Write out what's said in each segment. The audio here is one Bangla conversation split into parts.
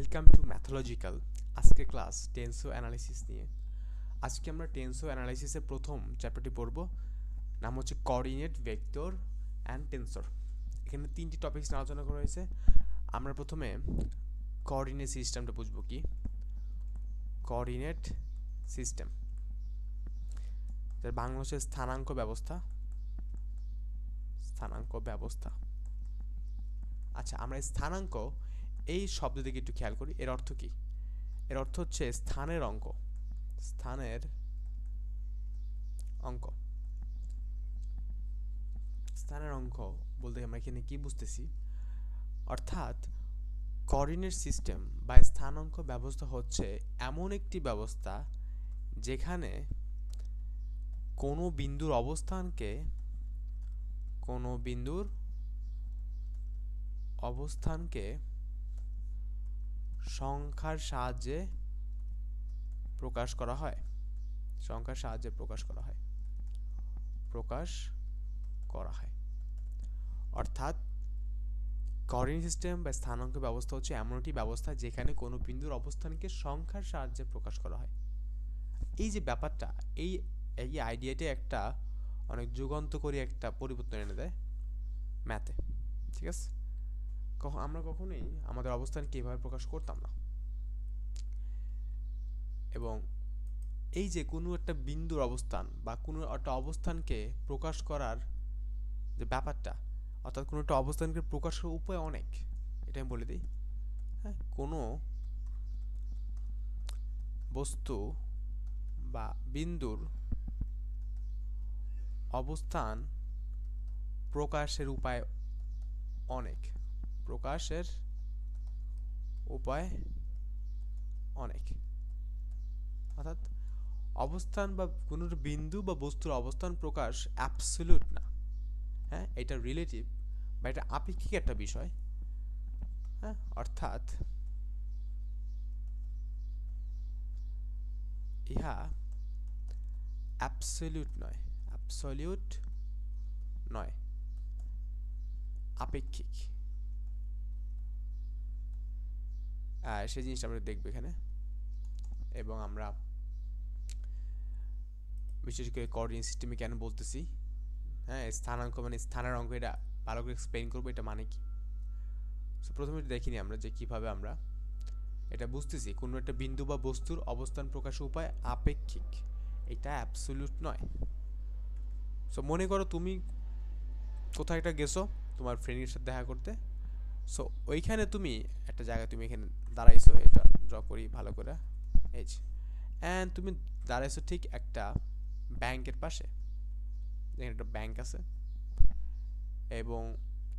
Welcome to Mathological. আজকে ক্লাস টেন্সো অ্যানালিসিস নিয়ে। আজকে আমরা টেন্সো অ্যানালিসিসের প্রথম চ্যাপ্টারটি পড়ব। নাম হচ্ছে কোঅর্ডিনেট, ভেক্টর অ্যান্ড টেন্সর। এখানে তিনটি টপিকস নিয়ে আলোচনা করা হয়েছে। আমরা প্রথমে কোঅর্ডিনেট সিস্টেমটা বুঝবো কি। কোঅর্ডিনেট সিস্টেম যার বাংলা হচ্ছে স্থানাঙ্ক ব্যবস্থা। স্থানাঙ্ক ব্যবস্থা। আচ্ছা, আমরা স্থানাঙ্ক এই শব্দ দিকে একটু খেয়াল করি। এর অর্থ কি? এর অর্থ হচ্ছে স্থানের অঙ্ক। স্থানের অঙ্ক। স্থানের অঙ্ক বলতে আমরা এখানে কি বুঝতেছি? অর্থাৎ কোঅর্ডিনেট সিস্টেম বা স্থানাঙ্ক ব্যবস্থা হচ্ছে এমন একটি ব্যবস্থা যেখানে কোনো বিন্দুর অবস্থানকে সংখ্যার সাহায্যে প্রকাশ করা হয়। অর্থাৎ কোঅর্ডিনেট সিস্টেম বা স্থানাঙ্ক ব্যবস্থা হচ্ছে এমন একটি ব্যবস্থা যেখানে কোনো বিন্দুর অবস্থানকে সংখ্যার সাহায্যে প্রকাশ করা হয়। এই যে ব্যাপারটা, এই আইডিয়াটা একটা অনেক যুগান্তকারী একটা পরিবর্তন এনে দেয় ম্যাথে। ঠিক আছে, আমরা কখনোই আমাদের অবস্থানকে এভাবে প্রকাশ করতাম না। এবং এই যে কোনো একটা বিন্দুর অবস্থান বা কোনো একটা অবস্থানকে প্রকাশ করার যে ব্যাপারটা, অর্থাৎ কোনো একটা অবস্থানকে প্রকাশের উপায় অনেক। এটা আমি বলে দিই। হ্যাঁ, কোনো বস্তু বা বিন্দুর অবস্থান প্রকাশের উপায় অনেক। অর্থাৎ অবস্থান বা কোনো বিন্দু বা বস্তুর অবস্থান প্রকাশ অ্যাবসলিউট না। হ্যাঁ, এটা রিলেটিভ বা এটা আপেক্ষিক একটা বিষয়। হ্যাঁ, অর্থাৎ ইহা অ্যাবসলিউট নয়, আপেক্ষিক। সেই জিনিসটা আমরা দেখব এখানে। এবং আমরা বিশেষ করে কোঅর্ডিনেট সিস্টেমে কেন বলতেছি, হ্যাঁ, স্থানাঙ্ক মানে স্থানের অঙ্ক, এটা ভালো করে এক্সপ্লেইন করবো এটা মানে কি। সো প্রথমে দেখিনি আমরা যে কিভাবে আমরা এটা বুঝতেছি। কোনো একটা বিন্দু বা বস্তুর অবস্থান প্রকাশের উপায় আপেক্ষিক, এটা অ্যাবসলিউট নয়। সো মনে করো তুমি কোথাও একটা গেছো তোমার ফ্রেন্ডের সাথে দেখা করতে। সো ওইখানে তুমি একটা জায়গায় তুমি এখানে দাঁড়াইছো, এটা ড্র করি ভালো করে। এই যে, অ্যান্ড তুমি দাঁড়াইছো ঠিক একটা ব্যাংকের পাশে, যেখানে একটা ব্যাংক আছে এবং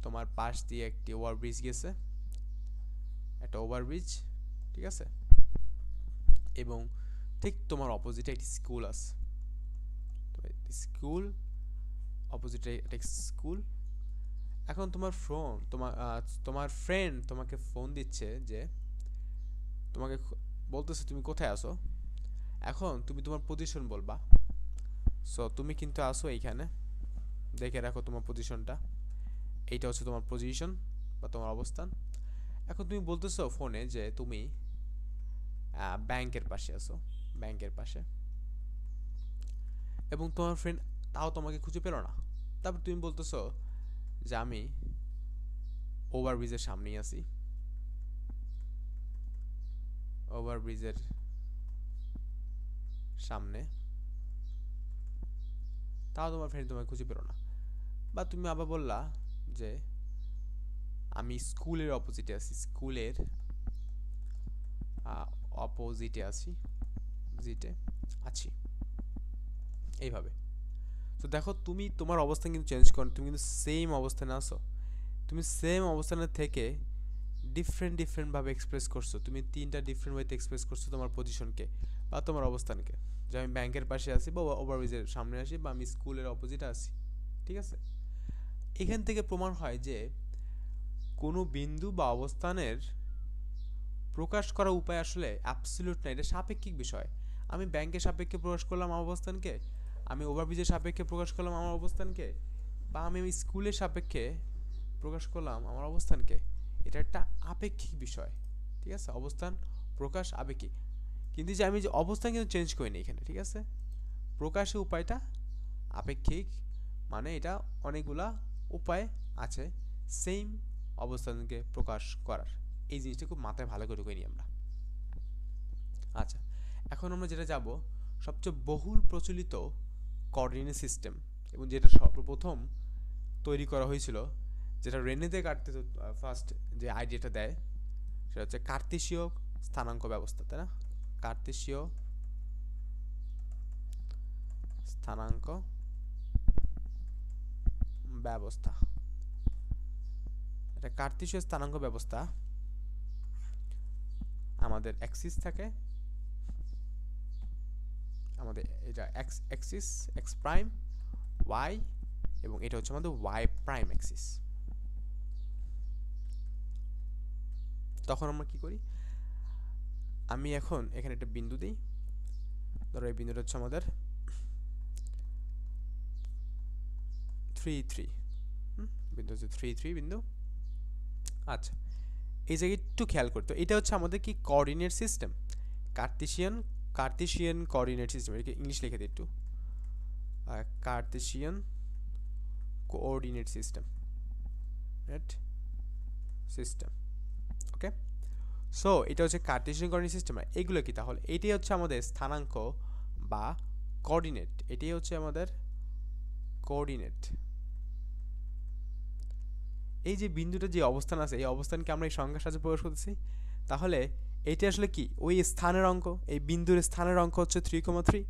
তোমার পাশ দিয়ে একটি ওভারব্রিজ গেছে, একটা ওভারব্রিজ। ঠিক আছে, এবং ঠিক তোমার অপোজিটে একটি স্কুল আছে। স্কুল অপোজিটে একটা স্কুল। এখন তোমার ফ্রেন্ড তোমাকে ফোন দিচ্ছে, যে তোমাকে বলতেছে তুমি কোথায় আছো। এখন তুমি তোমার পজিশন বলবা। সো তুমি কিন্তু আসো এইখানে, দেখে রাখো তোমার পজিশনটা। এইটা হচ্ছে তোমার পজিশন বা তোমার অবস্থান। এখন তুমি বলতেছো ফোনে যে তুমি ব্যাংকের পাশে আছো, এবং তোমার ফ্রেন্ড তাও তোমাকে খুঁজে পেলো না। তারপর তুমি বলতেছো যে আমি ওভারব্রিজের সামনেই আছি, ওভারব্রিজের সামনে। তাও তোমার ফ্রেন্ড তোমাকে খুঁজে পেলো না। বা তুমি আবার বললা যে আমি স্কুলের অপোজিটে আছি, এইভাবে। তো দেখো, তুমি তোমার অবস্থান কিন্তু চেঞ্জ করো, তুমি কিন্তু সেম অবস্থানে আসো। তুমি সেম অবস্থানের থেকে ডিফারেন্টভাবে এক্সপ্রেস করছো। তুমি তিনটা ডিফারেন্ট ওয়েতে এক্সপ্রেস করছো তোমার পজিশনকে বা তোমার অবস্থানকে। যে আমি ব্যাংকের পাশে আছি বা ওভারব্রিজের সামনে আছি বা আমি স্কুলের অপোজিটে আছি। ঠিক আছে, এখান থেকে প্রমাণ হয় যে কোনো বিন্দু বা অবস্থানের প্রকাশ করা উপায় আসলে অ্যাবসলিউট না, এটা সাপেক্ষিক বিষয়। আমি ব্যাংকের সাপেক্ষে প্রকাশ করলাম আমার অবস্থানকে, আমি ওভারব্রিজের সাপেক্ষে প্রকাশ করলাম আমার অবস্থানকে, বা আমি স্কুলের সাপেক্ষে প্রকাশ করলাম আমার অবস্থানকে। এটা একটা আপেক্ষিক বিষয়। ঠিক আছে, অবস্থান প্রকাশ আবেগিক, কিন্তু যে আমি যে অবস্থান কিন্তু চেঞ্জ করিনি এখানে, ঠিক আছে, প্রকাশের উপায়টা আপেক্ষিক, মানে এটা অনেকগুলা উপায় আছে সেম অবস্থানকে প্রকাশ করার। এই জিনিসটা খুব মাথায় ভালো করে ঢুকে নিই আমরা। আচ্ছা, এখন আমরা যেটা যাব সবচেয়ে বহুল প্রচলিত কোঅর্ডিনেট সিস্টেম, এবং যেটা সর্বপ্রথম তৈরি করা হয়েছিল, যেটা রেনেতে কাটতে ফার্স্ট যে আইডিয়াটা দেয়, সেটা হচ্ছে কার্তেশীয় স্থানাঙ্ক ব্যবস্থা, তাই না? কার্তেশীয় স্থানাঙ্ক ব্যবস্থা, এটা কার্তেশীয় স্থানাঙ্ক ব্যবস্থা। আমাদের অ্যাক্সিস থাকে, আমাদের এটা x axis, x prime, y, এবং এটা হচ্ছে আমাদের ওয়াই প্রাইম অ্যাক্সিস। তখন আমরা কি করি, আমি এখন এখানে একটা বিন্দু দিই, ধরো এই বিন্দুটা হচ্ছে আমাদের 3 3, বিন্দু হচ্ছে 3 3 বিন্দু। আচ্ছা, এই জায়গায় একটু খেয়াল করতে, এটা হচ্ছে আমাদের কি coordinate system, Cartesian coordinate system, এটাকে ইংলিশ লিখে দিই একটু, কার্তেশিয়ান কোঅর্ডিনেট সিস্টেম, সিস্টেম। ওকে, সো এটা হচ্ছে কার্টেসিয়ান কোঅর্ডিনেট সিস্টেম। এগুলো কি তাহলে? এটাই হচ্ছে আমাদের স্থানাঙ্ক বা কোঅর্ডিনেট, এটাই হচ্ছে আমাদের কোঅর্ডিনেট। এই যে বিন্দুটা যে অবস্থান আছে, এই অবস্থানকে আমরা এই সংখ্যার সাথে প্রকাশ করতেছি, তাহলে এইটা আসলে কি ওই স্থানের অঙ্ক, এই বিন্দুর স্থানের অঙ্ক হচ্ছে 3,3।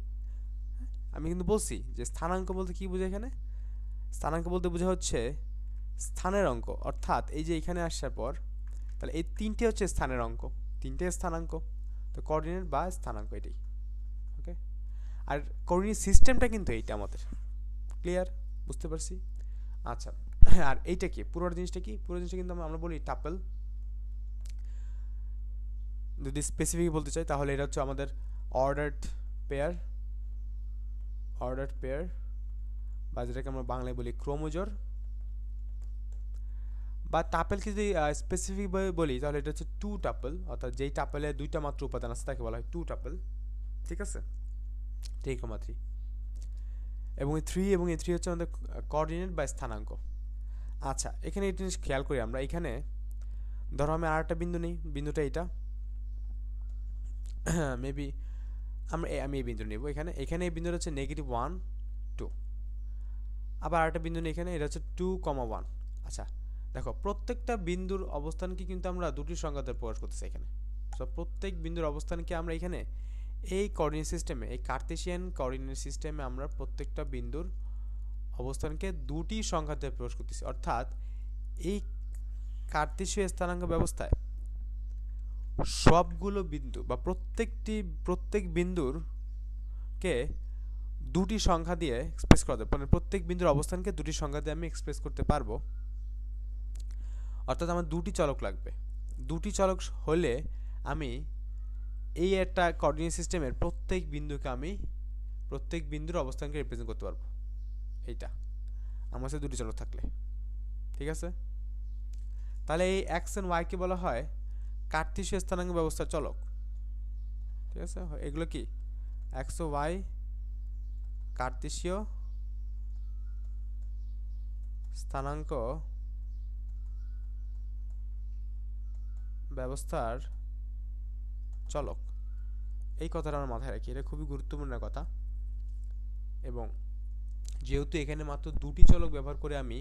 আমি কিন্তু বলছি যে স্থানাঙ্ক বলতে কি বোঝায় এখানে, স্থানাঙ্ক বলতে বোঝা হচ্ছে স্থানের অঙ্ক, অর্থাৎ এই যে এখানে আসার পর তাহলে এই তিনটে হচ্ছে স্থানের অঙ্ক, তিনটে স্থানাঙ্ক, তো কোঅর্ডিনেট বা স্থানাঙ্ক এটাই। ওকে, আর কোঅর্ডিনেট সিস্টেমটা কিন্তু এইটা আমাদের, ক্লিয়ার? বুঝতে পারছি? আচ্ছা, আর এইটা কি পুরো জিনিসটা কি? পুরো জিনিসটা কিন্তু আমরা বলি টাপল। যদি স্পেসিফিক বলতে চাই তাহলে এটা হচ্ছে আমাদের অর্ডারড পেয়ার, বা যেটাকে আমরা বাংলায় বলি ক্রোমোজোর, বা টাপেলকে যদি স্পেসিফিক বলি তাহলে এটা হচ্ছে টু টাপল, অর্থাৎ যেই টাপেলে দুইটা মাত্র উপাদান আছে তাকে বলা হয় টু টাপল, ঠিক আছে, 3,3। এবং এই 3 এবং এই 3 হচ্ছে আমাদের কোঅর্ডিনেট বা স্থানাঙ্ক। আচ্ছা, এখানে এই জিনিস খেয়াল করি আমরা, এখানে ধরো আমি আর একটা বিন্দু নেই, বিন্দুটা এটা মেবি আমি এই বিন্দু নেব, এখানে এই বিন্দুটা হচ্ছে -1 2, আবার আরেকটা বিন্দু নেই এখানে, এটা হচ্ছে 2,1। আচ্ছা দেখো, প্রত্যেকটা বিন্দুর অবস্থানকে কিন্তু আমরা দুটি সংখ্যাতে প্রকাশ করতেছি এখানে। সো প্রত্যেক বিন্দুর অবস্থানকে আমরা এখানে এই কোঅর্ডিনেট সিস্টেমে, এই কার্তেশিয়ান কোঅর্ডিনেট সিস্টেমে আমরা প্রত্যেকটা বিন্দুর অবস্থানকে দুটি সংখ্যাতে প্রকাশ করতেছি, অর্থাৎ এই কার্তেশীয় স্থানাঙ্ক ব্যবস্থায় সবগুলো বিন্দু বা প্রত্যেক বিন্দুর কে দুটি সংখ্যা দিয়ে এক্সপ্রেস করা যাবে, মানে প্রত্যেক বিন্দুর অবস্থানকে দুটি সংখ্যা দিয়ে আমি এক্সপ্রেস করতে পারবো। অর্থাৎ আমার দুটি চলক লাগবে, দুটি চলক হলে আমি এই একটা কোঅর্ডিনেট সিস্টেমের প্রত্যেক বিন্দুর অবস্থানকে রিপ্রেজেন্ট করতে পারবো, এইটা আমার সাথে দুটি চলক থাকলে, ঠিক আছে। তাহলে এই এক্স এন্ড ওয়াই কে বলা হয় কার্তেশীয় স্থানাঙ্ক ব্যবস্থার চলক, ঠিক আছে। এগুলো কি এক্স ও ওয়াই কার্তেশীয় স্থানাঙ্ক ব্যবস্থার চলক, এই কথাটা আমার মাথায় রাখি, এটা খুবই গুরুত্বপূর্ণ কথা। এবং যেহেতু এখানে মাত্র দুটি চলক ব্যবহার করে আমি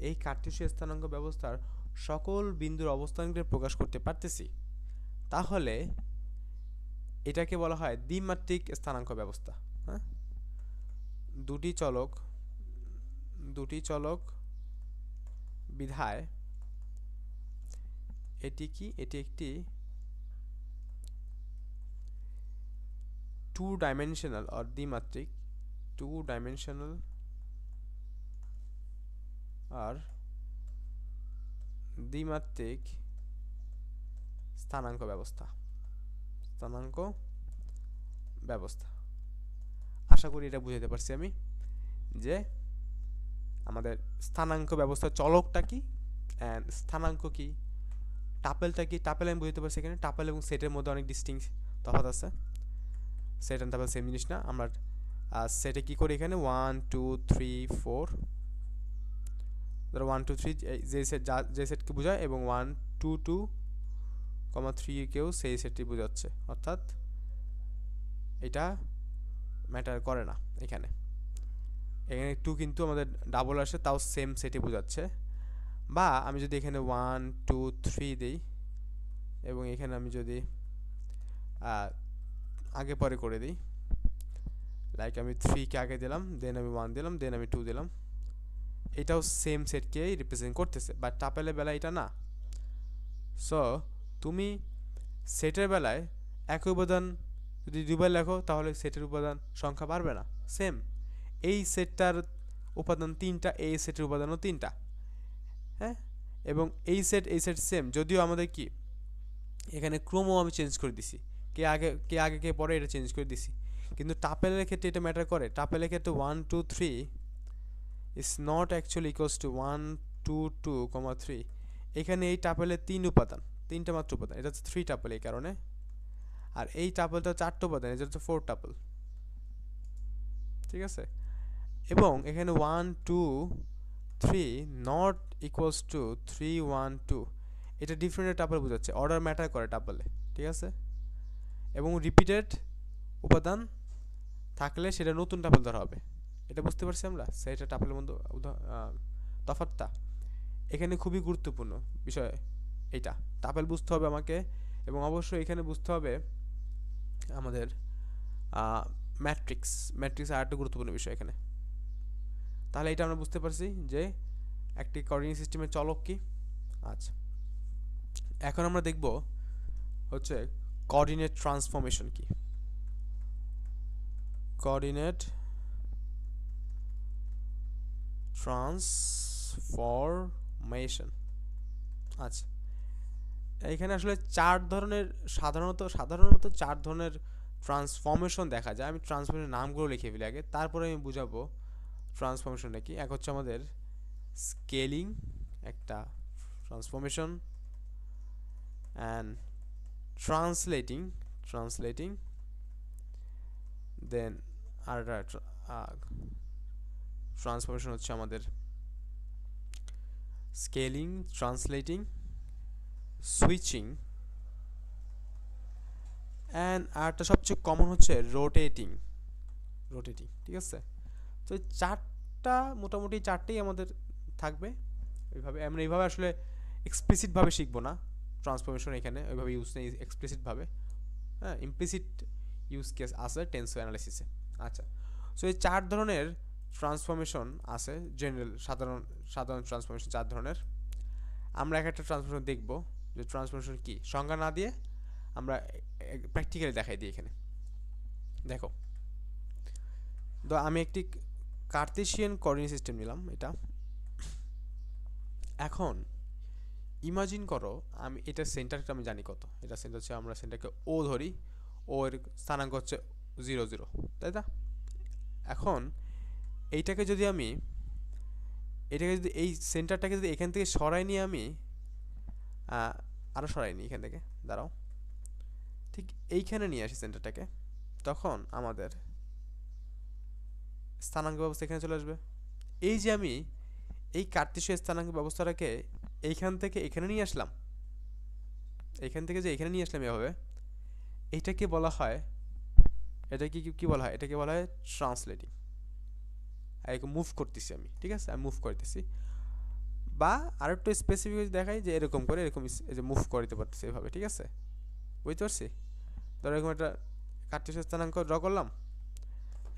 এই কার্তেশীয় স্থানাঙ্ক ব্যবস্থার সকল বিন্দুর অবস্থানকে প্রকাশ করতে পারতেছি, তাহলে এটাকে বলা হয় দ্বিমাত্রিক স্থানাঙ্ক ব্যবস্থা। হ্যাঁ, দুটি চলক বিধায় এটি একটি টু ডাইমেনশনাল or দ্বিমাত্রিক, টু ডাইমেনশনাল আর দ্বিমাত্রিক স্থানাঙ্ক ব্যবস্থা। আশা করি এটা বুঝাতে পারছি আমি, যে আমাদের স্থানাঙ্ক ব্যবস্থা চলকটা কি, স্থানাঙ্ক কি, টাপেলটা কি, টাপেল আমি বুঝতে পারছি এখানে টাপেল এবং সেটের মধ্যে অনেক ডিস্টিংক্ট তফাৎ আছে। সেট অ্যান্ড টাপেল সেম জিনিস না। আমরা সেটে কী করি এখানে 1 2 3 4, ধরো 1 2 3 যে সেট যে সেটকে বোঝায় এবং 1 2 2, 3 কেও সেই সেটটি বোঝাচ্ছে, অর্থাৎ এটা ম্যাটার করে না এখানে। এখানে 2 কিন্তু আমাদের ডাবল আসে, তাও সেম সেটই বোঝাচ্ছে। বা আমি যদি এখানে 1 2 3 দিই এবং এখানে আমি যদি আগে পরে করে দিই, লাইক আমি 3কে আগে দিলাম, দেন আমি 1 দিলাম, দেন আমি 2 দিলাম, এটাও সেম সেটকেই রিপ্রেজেন্ট করতেছে, বাট টাপেলের বেলায় এটা না। সো তুমি সেটের বেলায় একই উপাদান যদি দুবার লেখো তাহলে সেটের উপাদান সংখ্যা বাড়বে না, সেম। এই সেটটার উপাদান 3টা, এই সেটের উপাদানও 3টা, হ্যাঁ। এবং এই সেট সেম, যদিও আমাদের কি এখানে ক্রমও আমি চেঞ্জ করে দিছি, কে আগে কে পরে এটা চেঞ্জ করে দিছি, কিন্তু টাপেলের ক্ষেত্রে এটা ম্যাটার করে। টাপেলের ক্ষেত্রে 1 2 3 is not actually equals to 1 2 2, 3। এখানে এই টাপেলের 3টা মাত্র উপাদান, এটা হচ্ছে 3 টাপেল এই কারণে। আর এই টাপেলটা 4টা উপাদান, এটা হচ্ছে 4 টাপেল, ঠিক আছে। এবং এখানে 1 2 3 নট ইকুয়ালস টু 3 1 2, এটা ডিফারেন্ট টাপেল বোঝাচ্ছে, অর্ডার ম্যাটার করে টাপেলে, ঠিক আছে। এবং রিপিটেড উপাদান থাকলে সেটা নতুন টাপেল ধরা হবে, এটা বুঝতে পারছি আমরা। সেটা টাপেলের মধ্যে তফাৎটা এখানে খুবই গুরুত্বপূর্ণ বিষয় এইটা। টাপেল বুঝতে হবে আমাকে, এবং অবশ্যই এখানে বুঝতে হবে আমাদের ম্যাট্রিক্স আর একটা গুরুত্বপূর্ণ বিষয় এখানে। তাহলে এটা আমরা বুঝতে পারছি যে একটি কোঅর্ডিনেট সিস্টেমের চলক কি। আচ্ছা, এখন আমরা দেখব হচ্ছে কোঅর্ডিনেট ট্রান্সফরমেশন কি। কোঅর্ডিনেট ট্রান্সফরমেশন, আচ্ছা এখানে আসলে সাধারণত 4 ধরনের ট্রান্সফরমেশন দেখা যায়। আমি ট্রান্সফরমেশন নামগুলো লিখে ফেলি আগে, তারপরে আমি বুঝাবো ট্রান্সফরমেশনটা কি। এক হচ্ছে আমাদের স্কেলিং একটা ট্রান্সফরমেশন, অ্যান্ড ট্রান্সলেটিং, দেন আর ট্রান্সফরমেশন হচ্ছে আমাদের স্কেলিং, ট্রান্সলেটিং, সুইচিং, অ্যান্ড আরটা সবচেয়ে কমন হচ্ছে রোটেটিং, ঠিক আছে। তো মোটামুটি 4টেই আমাদের থাকবে। আমরা এইভাবে আসলে এক্সপ্লিসিটভাবে শিখবো না ট্রান্সফরমেশন, এখানে ওইভাবে ইউজ নেই এক্সপ্লিসিটভাবে, হ্যাঁ ইমপ্লিসিট ইউজ কেস আছে টেন্সর অ্যানালাইসিসে। আচ্ছা, সো এই 4 ধরনের ট্রান্সফরমেশন আছে, সাধারণ ট্রান্সফরমেশন 4 ধরনের। আমরা একটা ট্রান্সফরমেশন দেখব যে ট্রান্সফরমেশন কি, সংজ্ঞা না দিয়ে আমরা প্র্যাকটিক্যালি দেখাই দিই। এখানে দেখো, তো আমি একটি কার্তেশিয়ান কোঅর্ডিনেট সিস্টেম নিলাম এটা। এখন ইমাজিন করো আমি এটা সেন্টারটা আমি জানি কত, এটা সেন্টার হচ্ছে, আমরা সেন্টারকে ও ধরি, ও এর স্থানাঙ্ক হচ্ছে 0 0, তাই না। এখন এইটাকে যদি এই সেন্টারটাকে যদি এখান থেকে সরাই নিয়ে আমি আরও সরাই নিই এখান থেকে, দাঁড়াও, ঠিক এইখানে নিয়ে আসি সেন্টারটাকে, তখন আমাদের স্থানাঙ্ক ব্যবস্থা এখানে চলে আসবে। এই যে আমি এই কার্তেশীয় স্থানাঙ্ক ব্যবস্থাটাকে এইখান থেকে এখানে নিয়ে আসলাম, এভাবে, এইটাকে বলা হয়, কি বলা হয়, এটাকে বলা হয় ট্রান্সলেটিং। এরকম মুভ করতেছি আমি, ঠিক আছে, আমি মুভ করতেছি। বা আর একটু স্পেসিফিক দেখাই যে এরকম করে, এই যে মুভ করতে পারতেছি এভাবে, ঠিক আছে, বুঝতে পারছি। ধরো এরকম একটা কার্তেশীয় স্থানাঙ্ক ড্র করলাম,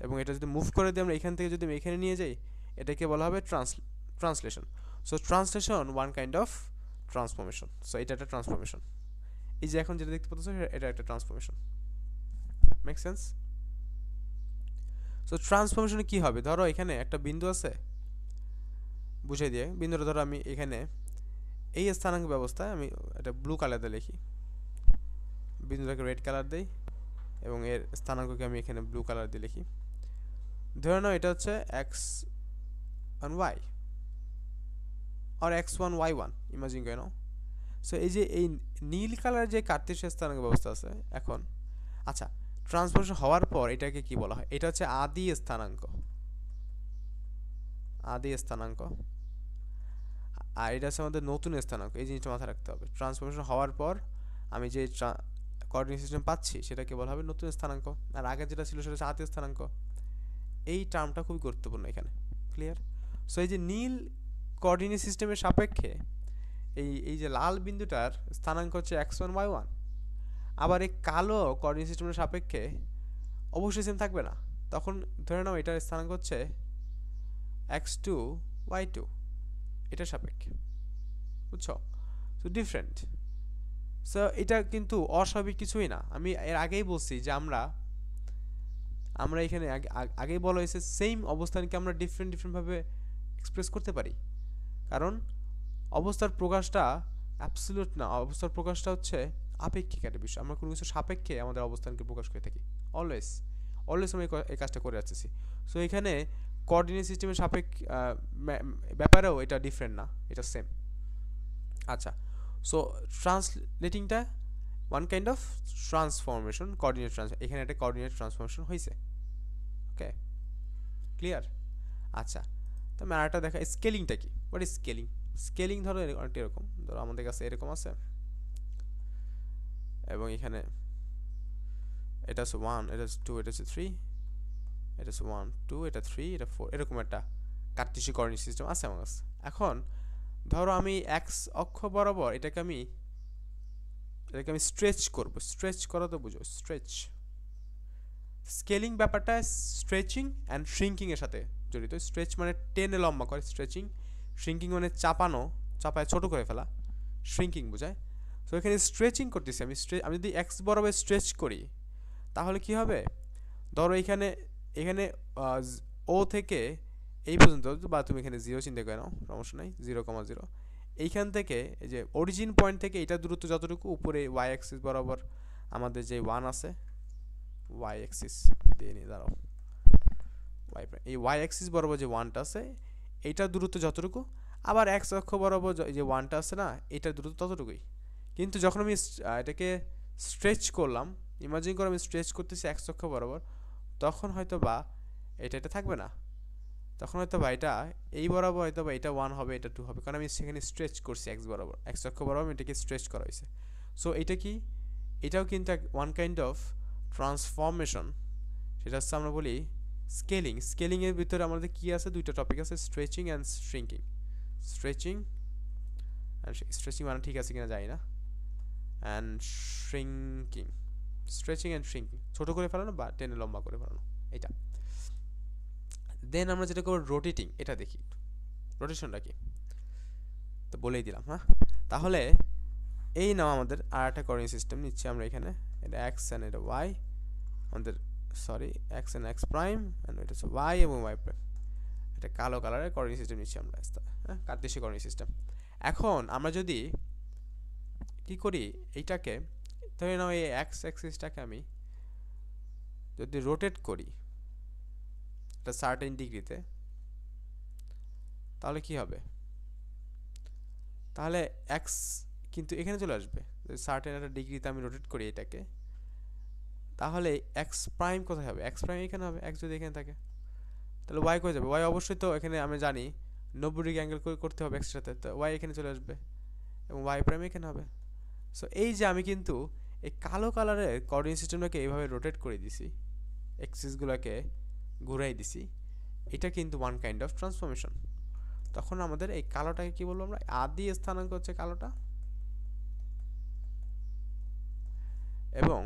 এবং এটা যদি মুভ করে দিই আমরা এখান থেকে, যদি আমি এখানে নিয়ে যাই, এটাকে বলা হবে translation. So translation one kind of transformation. So এটা একটা ট্রান্সফরমেশন। এই যে এখন যেটা দেখতে পাচ্ছ এটা একটা ট্রান্সফরমেশন, মেক সেন্স। সো ট্রান্সফরমেশনে কি হবে, ধরো এখানে একটা বিন্দু আছে, বুঝিয়ে দিয়ে বিন্দুটা ধরো আমি এখানে এই স্থানাঙ্ক ব্যবস্থায় আমি এটা ব্লু কালার দিয়ে লিখি, বিন্দুটাকে রেড কালার দেই, এবং এর স্থানাঙ্ককে আমি এখানে ব্লু কালার দিয়ে লিখি। ধরে নাও এটা হচ্ছে x1 y or x1 y1, imagine করে নাও। সো এই যে এই নীল কালার যে কার্তেশীয় স্থানাঙ্ক ব্যবস্থা আছে এখন, আচ্ছা ট্রান্সফরমেশন হওয়ার পর এটাকে কি বলা হয়? এটা হচ্ছে আদি স্থানাঙ্ক, আদি স্থানাঙ্ক। আর এটা হচ্ছে আমাদের নতুন স্থানাঙ্ক, এই জিনিসটা মাথায় রাখতে হবে। ট্রান্সফরমেশন হওয়ার পর আমি যে কোঅর্ডিনেট সিস্টেম পাচ্ছি সেটাকে বলা হবে নতুন স্থানাঙ্ক, আর আগে যেটা ছিল সেটা হচ্ছে আদি স্থানাঙ্ক। এই টার্মটা খুবই গুরুত্বপূর্ণ এখানে, ক্লিয়ার? সো এই যে নীল কোঅর্ডিনেট সিস্টেমের সাপেক্ষে এই যে লাল বিন্দুটার স্থানাঙ্ক হচ্ছে x1 y1, আবার এই কালো কোঅর্ডিনেট সিস্টেমের সাপেক্ষে অবশ্যই সেম থাকবে না। তখন ধরে নাও এটার স্থানাঙ্ক হচ্ছে x2 y2, এটার সাপেক্ষে, বুঝছো? So different. সো এটা কিন্তু অস্বাভাবিক কিছুই না। আমি এর আগেই বলছি যে আমরা এখানে আগেই বলা হয়েছে সেম অবস্থানকে আমরা ডিফারেন্টভাবে এক্সপ্রেস করতে পারি, কারণ অবস্থার প্রকাশটা অ্যাবসলিউট না, অবস্থার প্রকাশটা হচ্ছে আপেক্ষিক একটা বিষয়। আমরা কোনো কিছু সাপেক্ষে আমাদের অবস্থানকে প্রকাশ করে থাকি, অলওয়েজ আমরা এই কাজটা করে যাচ্ছি। সো এখানে কোঅর্ডিনেট সিস্টেমের ব্যাপারেও এটা ডিফারেন্ট না, এটা সেম। আচ্ছা, সো ট্রান্সলেটিংটা one kind of transformation, coordinate এখানে একটা কোঅর্ডিনেট ট্রান্সফরমেশন হয়েছে। Okay, clear? আচ্ছা, তো আমি আরেকটা দেখা, স্কেলিংটা কি? What is scaling? স্কেলিং ধরো অনেকটা এরকম, ধরো আমাদের কাছে এরকম আছে, এবং এখানে এটা হচ্ছে 1, এটা হচ্ছে 2, এটা হচ্ছে 3, এটা হচ্ছে 1 2, এটা 3, এটা 4, এরকম একটা কার্টেসীয় কোঅর্ডিনেট সিস্টেম আছে আমার কাছে। এখন ধরো আমি এক্স অক্ষ বরাবর এটাকে আমি স্ট্রেচ করব। স্ট্রেচ করা তো বুঝো, স্ট্রেচ। স্কেলিং ব্যাপারটা স্ট্রেচিং অ্যান্ড শ্রিঙ্কিং এর সাথে জড়িত। স্ট্রেচ মানে টেনে লম্বা করে, স্ট্রেচিং। শ্রিঙ্কিং মানে চাপায় ছোট করে ফেলা, শ্রিঙ্কিং বোঝায়। তো এখানে স্ট্রেচিং করতেছি আমি যদি এক্স বরাবর স্ট্রেচ করি তাহলে কি হবে? ধরো এখানে ও থেকে এই পর্যন্ত, বা তুমি এখানে 0 চিন্তা করে নাও, সমস্যা নাই, 0,0। এইখান থেকে এই যে অরিজিন পয়েন্ট থেকে এটা দূরত্ব যতটুকু, উপরে ওয়াই অ্যাক্সিস বরাবর আমাদের যে 1 আছে, ওয়াই অ্যাক্সিস দিয়ে নিয়ে দাঁড়াও, এই ওয়াই অ্যাক্সিস বরাবর যে 1টা আছে এইটার দূরত্ব যতটুকু, আবার এক্স অক্ষ বরাবর যে 1টা আছে না, এটার দূরত্ব ততটুকুই। কিন্তু যখন আমি এটাকে স্ট্রেচ করলাম, ইমাজিন করে আমি স্ট্রেচ করতেছি এক্স অক্ষ বরাবর, তখন হয়তো বা এটা থাকবে না, তখন হয়তো বা এটা এই বরাবর হয়তো বা এটা 1 হবে, এটা 2 হবে, কারণ আমি সেখানে স্ট্রেচ করছি এক্স বরাবর, এক্স অক্ষ বরাবর এটাকে স্ট্রেচ করা হয়েছে। সো এটা কি? এটাও কিন্তু ওয়ান কাইন্ড অফ ট্রান্সফরমেশন, সেটা হচ্ছে আমরা বলি স্কেলিং। স্কেলিংয়ের ভিতরে আমাদের কি আছে? দুইটা টপিক আছে, স্ট্রেচিং অ্যান্ড শ্রিঙ্কিং। স্ট্রেচিং মানে ঠিক আছে কিনা জানি না, and shrinking. Stretching and shrinking, ছোটো করে ফেলানো বা টেনে লম্বা করে ফেলানো, এটা। দেন আমরা যেটা করবো রোটেটিং, এটা দেখি রোটেশনটা কি, তো বলেই দিলাম। হ্যাঁ, তাহলে এই নাও আমাদের আর একটা কোঅর্ডিনেট সিস্টেম নিচ্ছি আমরা এখানে, এটা এক্স অ্যান্ড এটা ওয়াই, আমাদের x and x prime, and এটা হচ্ছে ওয়াই এবং ওয়াই প্রাইম। এটা কালো কালারের কোঅর্ডিনেট সিস্টেম নিচ্ছি আমরা, হ্যাঁ, কার্টেসীয় কোঅর্ডিনেট সিস্টেম। এখন আমরা যদি কি করি, এইটাকে ধরে নাও এই এক্স অ্যাক্সিসটাকে আমি যদি রোটেট করি একটা সার্টেন ডিগ্রিতে, তাহলে কি হবে? তাহলে এক্স কিন্তু এখানে চলে আসবে। যদি সার্টেন একটা ডিগ্রিতে আমি রোটেট করি এটাকে, তাহলে এক্স প্রাইম কোথায় হবে? এক্স প্রাইম এখানে হবে। এক্স যদি এখানে থাকে তাহলে ওয়াই কোথায় যাবে? ওয়াই অবশ্যই তো এখানে আমি জানি 90 ডিগ্রি অ্যাঙ্গেল করতে হবে এক্সের সাথে, তো ওয়াই এখানে চলে আসবে এবং ওয়াই প্রাইম এখানে হবে। সো এই যে আমি কিন্তু এই কালো কালারের কোঅর্ডিনেট সিস্টেমটাকে এইভাবে রোটেট করে দিছি, এক্সিসগুলোকে ঘুরাই দিছি, এটা কিন্তু ওয়ান কাইন্ড অফ ট্রান্সফরমেশন। তখন আমাদের এই কালোটাকে কি বলবো আমরা? আদি স্থানাঙ্ক হচ্ছে কালোটা, এবং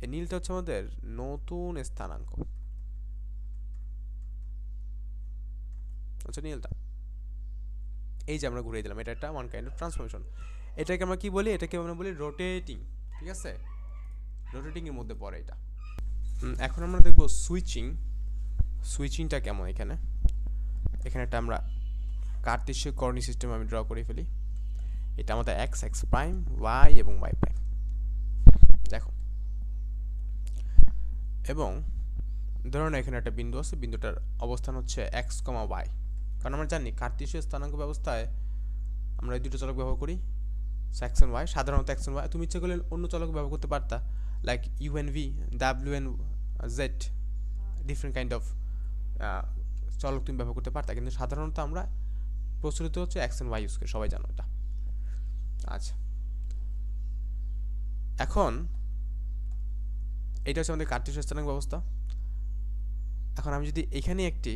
এই নীলটা হচ্ছে আমাদের নতুন স্থানাঙ্ক, হচ্ছে নীলটা। এই যে আমরা ঘুরিয়ে দিলাম, এটা একটা ওয়ান কাইন্ড অফ ট্রান্সফরমেশন। এটাকে আমরা কি বলি? এটাকে আমরা বলি রোটেটিং, ঠিক আছে? রোটেটিং এর মধ্যে পড়ে এটা। এখন আমরা দেখব সুইচিং। সুইচিংটা কেমন? এখানে একটা আমরা কার্টেসীয় কোঅর্ডিনেট সিস্টেম আমি ড্র করে ফেলি। এটা আমাদের এক্স, এক্স প্রাইম, ওয়াই এবং ওয়াই প্রাইম, দেখো। এবং ধরুন এখানে একটা বিন্দু আছে, বিন্দুটার অবস্থান হচ্ছে এক্স কমা ওয়াই, কারণ আমরা জানি কার্টেসীয় স্থানাঙ্ক ব্যবস্থায় আমরা এই দুটো চলক ব্যবহার করি, সো এক্স এন্ড ওয়াই, সাধারণত এক্স এন্ড ওয়াই, তুমি ইচ্ছে করলে অন্য চলক ব্যবহার করতে পারতা, like U N V, W N Z, different kind of চলক তুমি ব্যবহার করতে পারতা, কিন্তু সাধারণত আমরা প্রচলিত হচ্ছে এক্স এন্ড ওয়াই ইউজ করি, সবাই জানো এটা। আচ্ছা, এখন এটা হচ্ছে আমাদের কার্টেসীয় স্থানাঙ্ক ব্যবস্থা। এখন আমি যদি এখানে একটি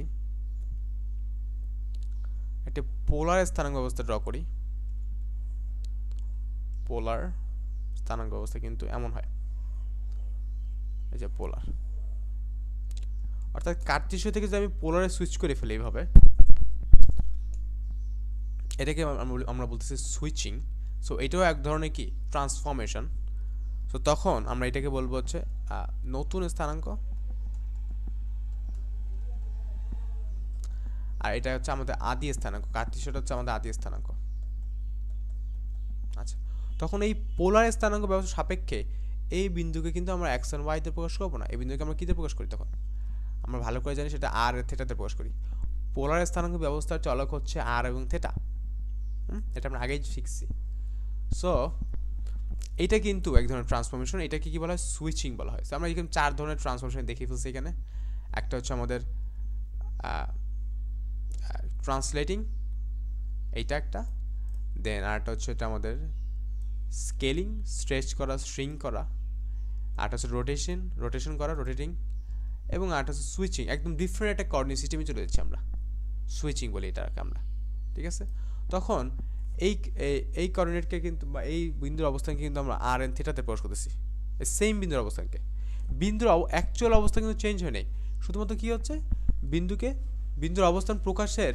পোলার স্থানাঙ্ক ব্যবস্থা ড্র করি, পোলার স্থানাঙ্ক ব্যবস্থা কিন্তু এমন হয়, এই যে পোলার, অর্থাৎ কার্টেসীয় থেকে যদি আমি পোলারে সুইচ করে ফেলি এইভাবে, এটাকে আমরা বলতেছি সুইচিং। সো এটাও এক ধরনের কি ট্রান্সফরমেশন। সো তখন আমরা এটাকে বলবো হচ্ছে নতুন স্থানাঙ্ক, আর এটা হচ্ছে আমাদের আদি স্থানাঙ্ক, কার্টেসীয়টা হচ্ছে আমাদের আদি স্থানাঙ্ক। আচ্ছা, তখন এই পোলার স্থানাঙ্ক ব্যবস্থা সাপেক্ষে এই বিন্দুকে কিন্তু আমরা এক্স এন্ড ওয়াইতে প্রকাশ করবো না, এই বিন্দুকে আমরা কিতে প্রকাশ করি, তখন আমরা ভালো করে জানি সেটা আর থেটাতে প্রকাশ করি। পোলার স্থানাঙ্ক ব্যবস্থার চলক হচ্ছে আর এবং থেটা, এটা আমরা আগেই শিখছি। সো এটা কিন্তু এক ধরনের ট্রান্সফরমেশন, এটাকে কি বলা হয়, সুইচিং বলা হয়। সো আমরা এখানে 4 ধরনের ট্রান্সফরমেশন দেখিয়ে ফেলছি এখানে। একটা হচ্ছে আমাদের ট্রান্সলেটিং, এইটা একটা, দেন আরেকটা হচ্ছে এটা আমাদের স্কেলিং, স্ট্রেচ করা, শ্রিঙ্ক করা, আরেকটা হচ্ছে রোটেশন করা, রোটেটিং, এবং আরেকটা হচ্ছে সুইচিং। একদম ডিফারেন্ট একটা কোঅর্ডিনেট সিস্টেমে চলে যাচ্ছি আমরা, সুইচিং বলি এটাকে আমরা, ঠিক আছে। তখন এই কোঅর্ডিনেটকে কিন্তু বা এই বিন্দুর অবস্থানকে কিন্তু আমরা আর এন থিটাতে প্রকাশ করতেছি, এই সেম বিন্দুর অবস্থানকে। বিন্দুর অ্যাকচুয়াল অবস্থান কিন্তু চেঞ্জ হয় নাই, শুধুমাত্র কী হচ্ছে, বিন্দুর অবস্থান প্রকাশের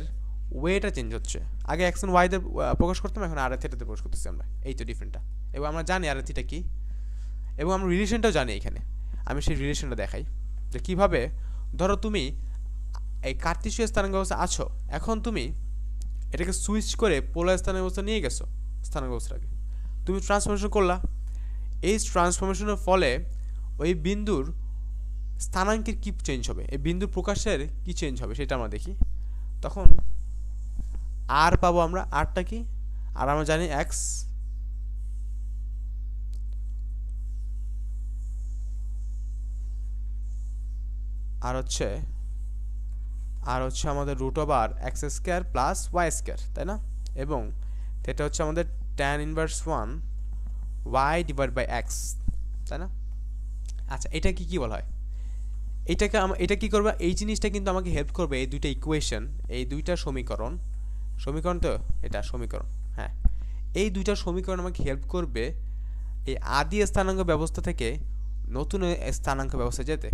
ওয়েটা চেঞ্জ হচ্ছে। আগে এক্স এন্ড ওয়াইতে প্রকাশ করতাম, এখন আর এন থিটাতে প্রকাশ করতেছি আমরা, এই তো ডিফারেন্টটা। এবং আমরা জানি আর এন থিটা কী, এবং আমরা রিলেশনটাও জানি। এখানে আমি সেই রিলেশনটা দেখাই যে কীভাবে, ধরো তুমি এই কার্টেসীয় স্থানাঙ্ক ব্যবস্থা আছো, এখন তুমি এটাকে সুইচ করে পোলার স্থানাঙ্ক ব্যবস্থা নিয়ে গেছো, স্থানাঙ্ক ব্যবস্থাটাকে তুমি ট্রান্সফরমেশন করলা। এই ট্রান্সফরমেশনের ফলে ওই বিন্দুর স্থানাঙ্কের কী চেঞ্জ হবে, এই বিন্দুর প্রকাশের কী চেঞ্জ হবে সেটা আমরা দেখি। তখন আর পাবো আমরা, আরটা কি, আর আমরা জানি এক্স, আর হচ্ছে আমাদের রুট ওভার আর x square plus y square, তাই না? এবং এটা হচ্ছে আমাদের tan inverse 1 y divide by x, তাই না? আচ্ছা, এটা কি বলা হয়, এটা কি করবে, এই জিনিসটা কিন্তু আমাকে হেল্প করবে, এই দুইটা ইকুয়েশন, এই দুইটা সমীকরণ তো এটা সমীকরণ, হ্যাঁ, এই দুইটা সমীকরণ আমাকে হেল্প করবে এই আদি স্থানাঙ্ক ব্যবস্থা থেকে নতুন স্থানাঙ্ক ব্যবস্থা যেতে।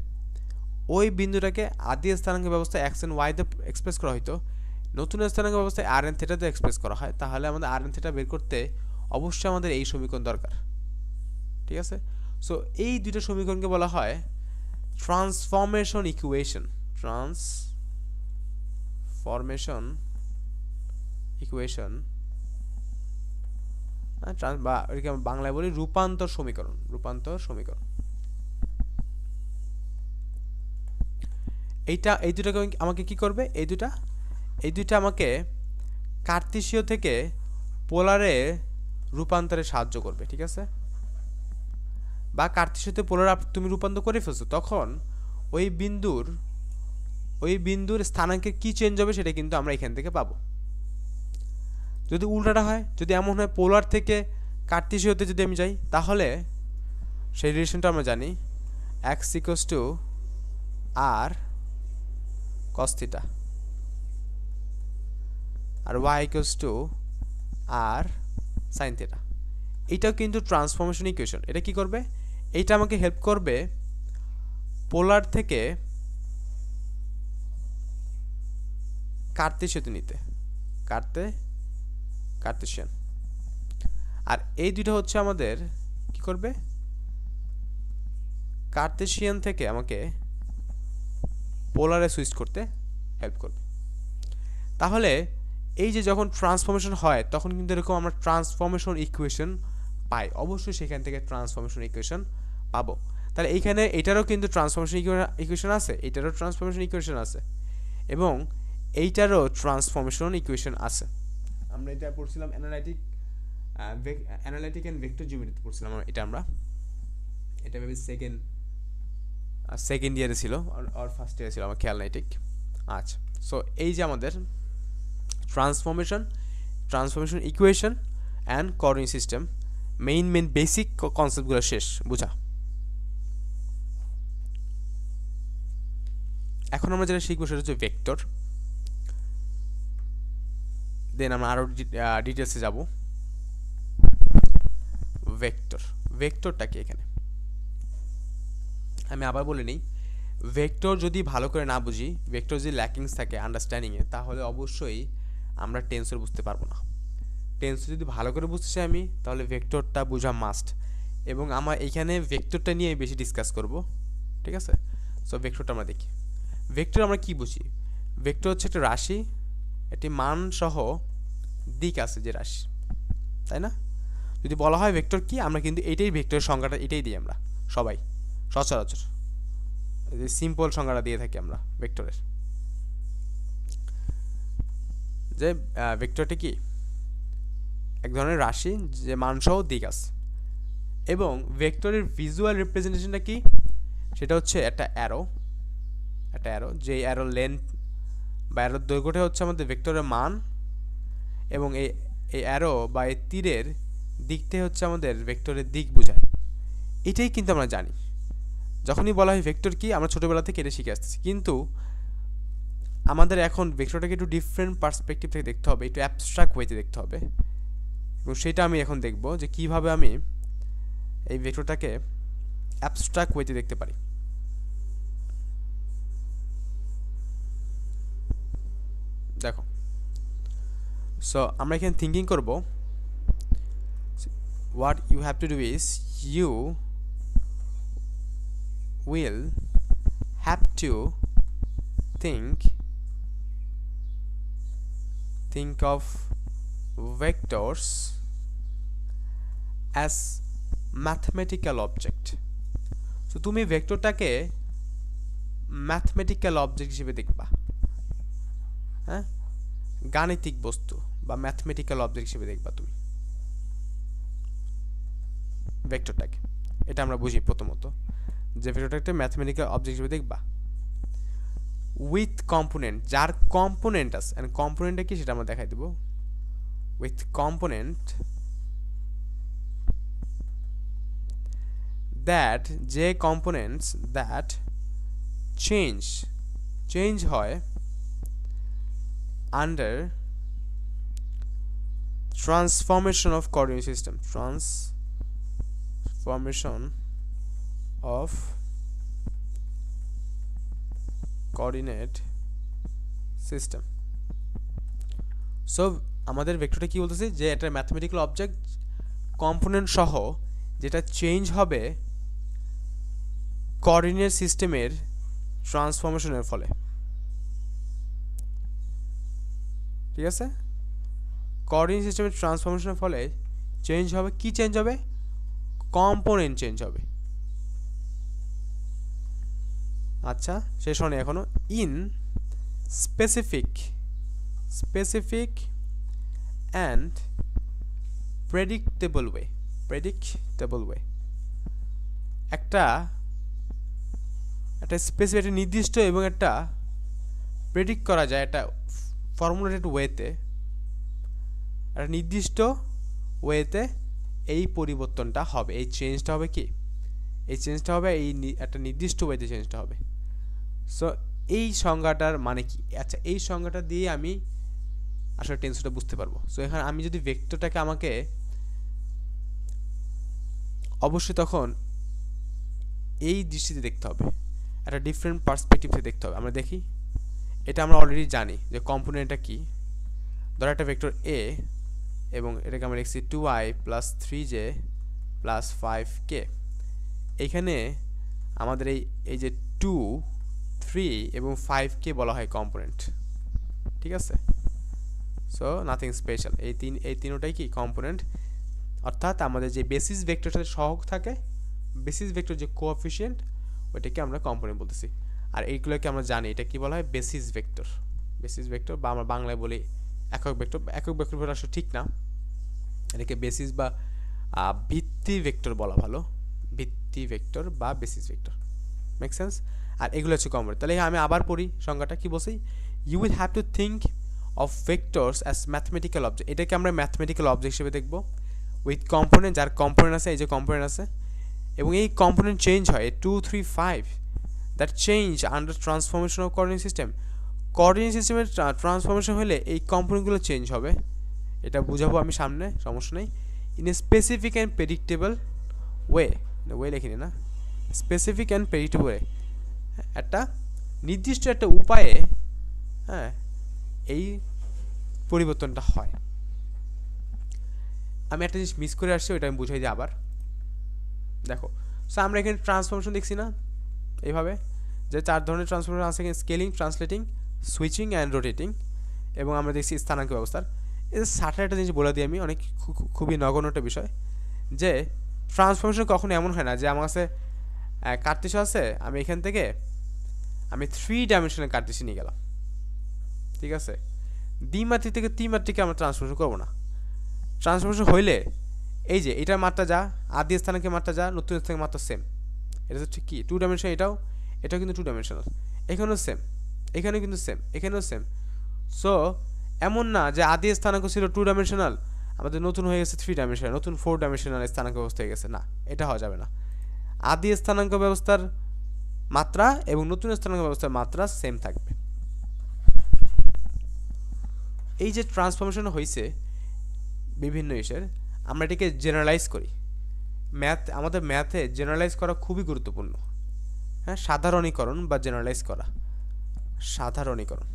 ওই বিন্দুটাকে আদি স্থানাঙ্ক ব্যবস্থায় এক্স এন্ড ওয়াইতে এক্সপ্রেস করা হয়তো, নতুন স্থানাঙ্ক ব্যবস্থায় আর এন থিটাতে এক্সপ্রেস করা হয়। তাহলে আমাদের আর এন থিটা বের করতে অবশ্যই আমাদের এই সমীকরণ দরকার, ঠিক আছে। সো এই দুইটা সমীকরণকে বলা হয় ট্রান্সফরমেশন ইকুয়েশন, বা বাংলায় বলি রূপান্তর সমীকরণ। এই দুটাকে আমাকে কি করবে, এই দুইটা আমাকে কার্টেসীয় থেকে পোলারে রূপান্তরে সাহায্য করবে, ঠিক আছে। বা কার্টেসীয়তে পোলার তুমি রূপান্তর করে ফেলছো, তখন ওই বিন্দুর স্থানাঙ্কের কি চেঞ্জ হবে সেটা কিন্তু আমরা এখান থেকে পাবো। যদি উল্টাটা হয়, যদি এমন হয় পোলার থেকে কার্টেসীয়তে যদি আমি যাই, তাহলে সেই রিলেশনটা আমরা জানি, x equals to r cos theta আর y equals to r sin theta। এটাও কিন্তু ট্রান্সফরমেশন ইকুয়েশন। এটা কি করবে, এইটা আমাকে হেল্প করবে পোলার থেকে কার্টেসীয়তে নিতে, কার্টেসিয়ান। আর এই দুটো হচ্ছে আমাদের কি করবে, কার্টেসিয়ান থেকে আমাকে পোলারে সুইচ করতে হেল্প করবে। তাহলে এই যে যখন ট্রান্সফরমেশন হয়, তখন কিন্তু এরকম আমরা ট্রান্সফরমেশন ইকুয়েশন পাই, অবশ্যই সেখান থেকে ট্রান্সফরমেশন ইকুয়েশন পাবো। তাহলে এইখানে এটারও কিন্তু ট্রান্সফরমেশন ইকুয়েশন আছে, এটারও ট্রান্সফরমেশন ইকুয়েশন আছে, এবং এইটারও ট্রান্সফরমেশন ইকুয়েশন আছে। আমরা এটা পড়ছিলাম অ্যানালাইটিক অ্যানালিটিক অ্যান্ড ভেক্টর জিওমেট্রিতে পড়ছিলাম এটা আমরা, এটা ভেবে সেকেন্ড ইয়ারে ছিল আর ফার্স্ট ইয়ারে ছিল, আমার খেয়াল নাই ঠিক। আচ্ছা, সো এই যে আমাদের transformation equation and coordinate system, main basic কনসেপ্টগুলো শেষ বুঝা। এখন আমরা যেটা শিখবো সেটা হচ্ছে ভেক্টর, দেন আমরা আরও ডিটেলসে যাব। ভেক্টরটা কি এখানে আমি আবার বলে নিই, ভেক্টর যদি ভালো করে না বুঝি, ভেক্টর যদি ল্যাকিংস থাকে আন্ডারস্ট্যান্ডিংয়ে, তাহলে অবশ্যই আমরা টেন্সর বুঝতে পারবো না। টেন্সর যদি ভালো করে বুঝতে চাই আমি, তাহলে ভেক্টরটা বোঝা মাস্ট। এবং আমার এইখানে ভেক্টরটা নিয়ে বেশি ডিসকাস করব, ঠিক আছে? সো ভেক্টরটা আমরা দেখি। ভেক্টর আমরা কি বুঝি? ভেক্টর হচ্ছে একটা রাশি, একটি মান সহ দিক আছে যে রাশি, তাই না? যদি বলা হয় ভেক্টর কি, আমরা কিন্তু এইটাই ভেক্টরের সংজ্ঞাটা এটাই দিই আমরা সবাই সচরাচর, যে সিম্পল সংজ্ঞাটা দিয়ে থাকি আমরা ভেক্টরের। যে ভেক্টরটা কি এক ধরনের রাশি যে মানসহ দিক আছে, এবং ভেক্টরের ভিজুয়াল রিপ্রেজেন্টেশনটা কি, সেটা হচ্ছে একটা অ্যারো, যে অ্যারো লেন্থ বা অ্যারোর দৈর্ঘ্যটা হচ্ছে আমাদের ভেক্টরের মান, এবং এই অ্যারো বা এই তীরের দিকটাই হচ্ছে আমাদের ভেক্টরের দিক বোঝায়। এটাই কিন্তু আমরা জানি। যখনই বলা হয় ভেক্টর কি, আমরা ছোটোবেলা থেকে এটা শিখে আসতেছি, কিন্তু আমাদের এখন ভেক্টরটাকে একটু ডিফারেন্ট পার্সপেক্টিভ থেকে দেখতে হবে, একটু অ্যাবস্ট্রাক্ট ওয়েতে দেখতে হবে, এবং সেটা আমি এখন দেখব যে কিভাবে আমি এই ভেক্টরটাকে অ্যাবস্ট্রাক্ট ওয়েতে দেখতে পারি। দেখো, সো আমরা এখানে থিঙ্কিং করব, what you have to do is you will have to think of vectors as mathematical object. so তুমি ভেক্টরটাকে ম্যাথমেটিক্যাল অবজেক্ট হিসেবে দেখবা, হ্যাঁ, গাণিতিক বস্তু বা ম্যাথমেটিক্যাল অবজেক্ট হিসেবে দেখবা তুমি ভেক্টরটাকে। এটা আমরা বুঝি প্রথমত, যে ভেক্টরটাকে ম্যাথমেটিক্যাল অবজেক্ট হিসেবে দেখবা উইথ কম্পোনেন্ট, যার কম্পোনেন্ট আছে, এন্ড কম্পোনেন্টটা কি সেটা আমরা দেখাই দেব। উইথ কম্পোনেন্ট দ্যাট, যে কম্পোনেন্টস দ্যাট চেঞ্জ হয় under transformation of coordinate system, transformation of coordinate system. So আমাদের ভেক্টরটা কি বলতেছে, যে একটা ম্যাথমেটিক্যাল অবজেক্ট কম্পোনেন্ট সহ যেটা চেঞ্জ হবে কোঅর্ডিনেট সিস্টেমের ট্রান্সফরমেশনের ফলে, ঠিক আছে? কোঅর্ডিনেট সিস্টেমের ট্রান্সফরমেশনের ফলে চেঞ্জ হবে, কি চেঞ্জ হবে? কম্পোনেন্ট চেঞ্জ হবে। আচ্ছা, শেষ হয়নি এখনো। In specific and predictable way, একটা স্পেসিফিক, একটা নির্দিষ্ট এবং একটা প্রেডিক্ট করা যায়, একটা ফর্মুলেটেড ওয়েতে, একটা নির্দিষ্ট ওয়েতে এই পরিবর্তনটা হবে, এই চেঞ্জটা হবে কি, এই চেঞ্জটা হবে এই একটা নির্দিষ্ট ওয়েতে চেঞ্জটা হবে। সো এই সংজ্ঞাটার মানে কি? আচ্ছা, এই সংজ্ঞাটা দিয়ে আমি আসলে টেন্সরটা বুঝতে পারবো। সো এখানে আমি যদি ভেক্টরটাকে, আমাকে অবশ্যই তখন এই দৃষ্টিতে দেখতে হবে, একটা ডিফারেন্ট পার্সপেক্টিভ থেকে দেখতে হবে। আমরা দেখি, এটা আমরা অলরেডি জানি যে কম্পোনেন্টটা কি। ধরো একটা ভেক্টর এ, এবং এটাকে আমরা লিখছি 2i + 3j + 5k। এইখানে আমাদের এই যে 2, 3 এবং 5k বলা হয় কম্পোনেন্ট, ঠিক আছে? সো নাথিং স্পেশাল, এই তিনটাই কি কম্পোনেন্ট, অর্থাৎ আমাদের যে বেসিস ভেক্টরের সাথে সহগ থাকে, বেসিস ভেক্টর যে কোএফিসিয়েন্ট, ওইটাকে আমরা কম্পোনেন্ট বলতেছি। আর এইগুলোকে আমরা জানি এটা কি বলা হয়, বেসিস ভেক্টর, বা আমরা বাংলায় বলি একক ভেক্টর। একক ভেক্টর আসলে ঠিক না, এটাকে বেসিস বা ভিত্তি ভেক্টর বলা ভালো, ভিত্তি ভেক্টর বা বেসিস ভেক্টর, মেক সেন্স। আর এগুলো হচ্ছে কম্পোনেন্ট। তাহলে আমি আবার পড়ি সংজ্ঞাটা কি বলছি, you will have to think of vectors as mathematical object, এটাকে আমরা ম্যাথমেটিক্যাল অবজেক্ট হিসেবে দেখব, উইথ কম্পোনেন্ট, যার কম্পোনেন্ট আছে, এই যে কম্পোনেন্ট আছে, এবং এই কম্পোনেন্ট চেঞ্জ হয় 2 3 5 that change under transformation of coordinate system. Coordinate সিস্টেমের ট্রান্সফরমেশন হলে এই কম্পোনেন্টগুলো চেঞ্জ হবে, এটা বুঝাবো আমি সামনে, সমস্যা নেই। In a specific and predictable way, way লিখিনি না, স্পেসিফিক অ্যান্ড প্রেডিক্টেবল ওয়ে, একটা নির্দিষ্ট একটা উপায়ে, হ্যাঁ, এই পরিবর্তনটা হয়। আমি একটা জিনিস মিস করে আসছি, ওইটা আমি বুঝাই দিই আবার। দেখো, সো আমরা এখানে ট্রান্সফরমেশন দেখছি না, এইভাবে যে 4 ধরনের ট্রান্সফরমেশন আছে, scaling, translating, switching and rotating, এবং আমরা দেখছি স্থানাঙ্ক ব্যবস্থার। এই সাথে একটা জিনিস বলে দিই আমি, অনেক খুবই নগণ্য একটা বিষয়, যে ট্রান্সফরমেশন কখনো এমন হয় না যে আমার কাছে কার্তেশে আছে, আমি এখান থেকে আমি 3 ডাইমেনশনাল কার্তেশে নিয়ে গেলাম, ঠিক আছে, দ্বিমাত্রিক থেকে ত্রিমাত্রিকে আমরা ট্রান্সফরমেশন করবো না। ট্রান্সফরমেশন হইলে এই যে এটার মাত্রা যা, আদি স্থানাঙ্কের মাত্রা যা, নতুন স্থানাঙ্কের মাত্রা সেম, এটা হচ্ছে কি 2 ডাইমেনশন, এটাও কিন্তু 2 ডাইমেনশনাল, এখানেও সেম, এখানেও কিন্তু সেম, এখানেও সেম। সো এমন না যে আদি স্থানাঙ্ক ছিল 2 ডাইমেনশনাল, আমাদের নতুন হয়ে গেছে 3 ডাইমেনশনাল, নতুন 4 ডাইমেনশনাল স্থানাঙ্ক ব্যবস্থা হয়ে গেছে, না, এটা হওয়া যাবে না। আদি স্থানাঙ্ক ব্যবস্থার মাত্রা এবং নতুন স্থানাঙ্ক ব্যবস্থার মাত্রা সেম থাকবে। এই যে ট্রান্সফরমেশন হয়েছে বিভিন্ন ইস্যুর, আমরা এটাকে জেনারেলাইজ করি। আমাদের ম্যাথে জেনারেলাইজ করা খুবই গুরুত্বপূর্ণ, হ্যাঁ, সাধারণীকরণ বা জেনারেলাইজ করা, সাধারণীকরণ।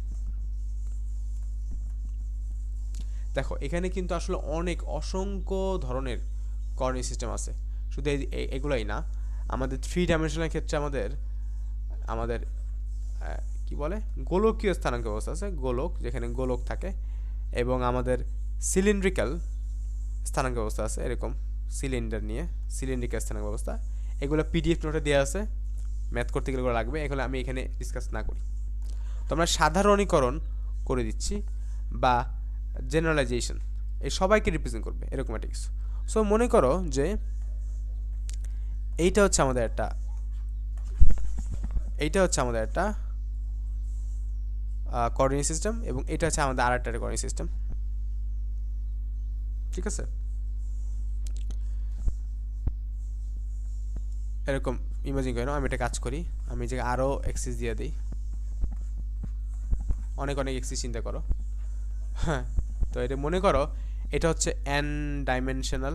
দেখো এখানে কিন্তু আসলে অসংখ্য ধরনের কোঅর্ডিনেট সিস্টেম আছে, শুধু এগুলাই না, আমাদের 3 ডাইমেনশনাল ক্ষেত্রে আমাদের কি বলে গোলকীয় স্থানাঙ্ক ব্যবস্থা আছে, গোলক, যেখানে গোলক থাকে, এবং আমাদের সিলিন্ড্রিক্যাল স্থানাঙ্ক ব্যবস্থা আছে, এরকম সিলিন্ডার নিয়ে সিলিন্ড্রিক্যাল স্থানাঙ্ক ব্যবস্থা। এগুলো পিডিএফ নোটে দেওয়া আছে, ম্যাথ করতে গেলে লাগবে, এগুলো আমি এখানে ডিসকাস না করি। তো আমরা সাধারণীকরণ করে দিচ্ছি বা জেনারেলাইজেশন, এই সবাইকে রিপ্রেজেন্ট করবে এরকম একটা কিছু। সো মনে করো যে এইটা হচ্ছে আমাদের একটা কোঅর্ডিনেট সিস্টেম, এবং এটা হচ্ছে আমাদের আরেকটা কোঅর্ডিনেট সিস্টেম, ঠিক আছে। এরকম ইমাজিন করে নাও, আমি এটা কাজ করি, আমি যে আরও এক্সিস দিয়ে দিই, অনেক এক্সিস চিন্তা করো, হ্যাঁ। তো এটা মনে করো এটা হচ্ছে n ডাইমেনশনাল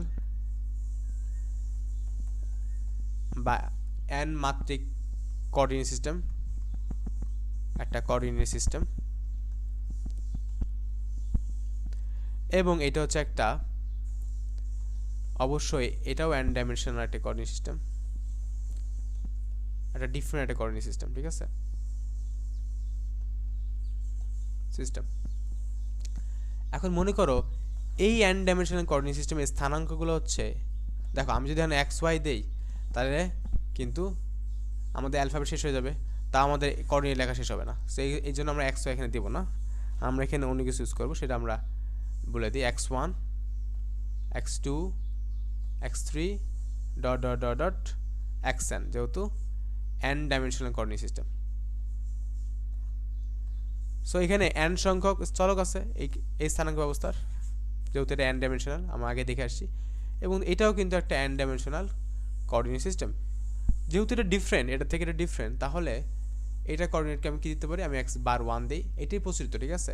বা n মাত্রিক কোঅর্ডিনেট সিস্টেম, একটা কোঅর্ডিনেট সিস্টেম, এবং এটা হচ্ছে একটা, অবশ্যই এটাও n ডাইমেনশনাল একটা কোঅর্ডিনেট সিস্টেম, একটা ডিফারেন্ট একটা কোঅর্ডিনেট সিস্টেম, ঠিক আছে, সিস্টেম। এখন মনে করো এই n ডাইমেনশনাল কোঅর্ডিনেট সিস্টেমের স্থানাঙ্কগুলো হচ্ছে, দেখো আমি যদি এখানে xy দেই, তাহলে কিন্তু আমাদের অ্যালফাবেট শেষ হয়ে যাবে, তা আমাদের কোঅর্ডিনেট লেখা শেষ হবে না। সেই এই জন্য আমরা xy এখানে দেবো না, আমরা এখানে অন্য কিছু ইউজ করবো, সেটা আমরা বলে দিই x1 x2 x3 dot dot dot dot xn, যেহেতু n dimensional coordinate system. So এখানে n সংখ্যক চলক আছে এই স্থানাঙ্ক ব্যবস্থার, যেহেতু এটা n ডাইমেনশনাল, আমরা আগে দেখে আসছি, এবং এটাও কিন্তু একটা n ডাইমেনশনাল কোঅর্ডিনেট সিস্টেম। যেহেতু এটা ডিফারেন্ট, এটা থেকে এটা ডিফারেন্ট, তাহলে এটা কোঅর্ডিনেটকে আমি কি দিতে পারি, আমি x⁻1 দিই, এটাই প্রচলিত, ঠিক আছে,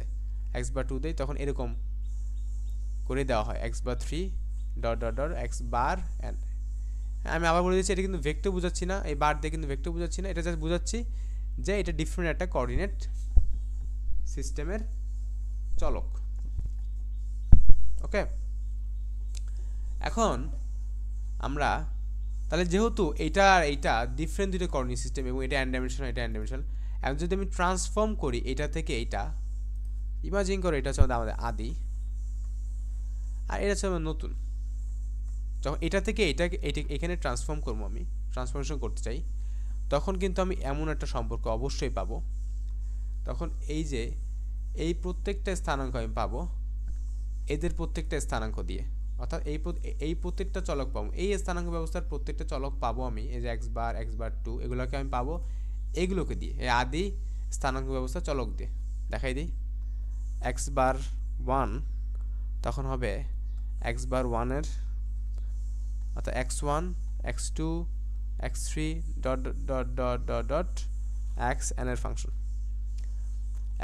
x⁻2 দিই, তখন এরকম করে দেওয়া হয় x⁻3 dot dot dot x⁻n। আমি আবার বলে দিচ্ছি, এটা কিন্তু ভেক্টর বোঝাচ্ছি না, এই বার দিয়ে কিন্তু ভেক্টর বোঝাচ্ছি না, এটা জাস্ট বোঝাচ্ছি যে এটা ডিফারেন্ট একটা কোঅর্ডিনেট সিস্টেমের চলক, ওকে। এখন আমরা তাহলে যেহেতু এইটা আর এইটা ডিফারেন্ট দুটো কোঅর্ডিনেট সিস্টেম, এবং এটা n ডাইমেনশনাল, এটা n ডাইমেনশনাল, এখন যদি আমি ট্রান্সফর্ম করি এটা থেকে এইটা, ইমাজিন করো এটা হচ্ছে আমাদের আদি, আর এটা হচ্ছে আমার নতুন, যখন এটা থেকে এখানে ট্রান্সফর্ম করবো, আমি ট্রান্সফরমেশন করতে চাই, তখন কিন্তু আমি এমন একটা সম্পর্ক অবশ্যই পাবো, তখন এই যে এই প্রত্যেকটা স্থানাঙ্ক আমি পাবো এদের প্রত্যেকটা স্থানাঙ্ক দিয়ে, অর্থাৎ এই প্রত্যেকটা চলক পাবো, এই স্থানাঙ্ক ব্যবস্থার প্রত্যেকটা চলক পাবো আমি, এই যে x বার 2 এগুলোকে আমি পাবো এইগুলোকে দিয়ে, এই আদি স্থানাঙ্ক ব্যবস্থা চলক দিয়ে। দেখাই দিই, x বার 1 তখন হবে x বার 1 এর অর্থাৎ x1 x2 x3 dot dot dot dot dot xn এর ফাংশন।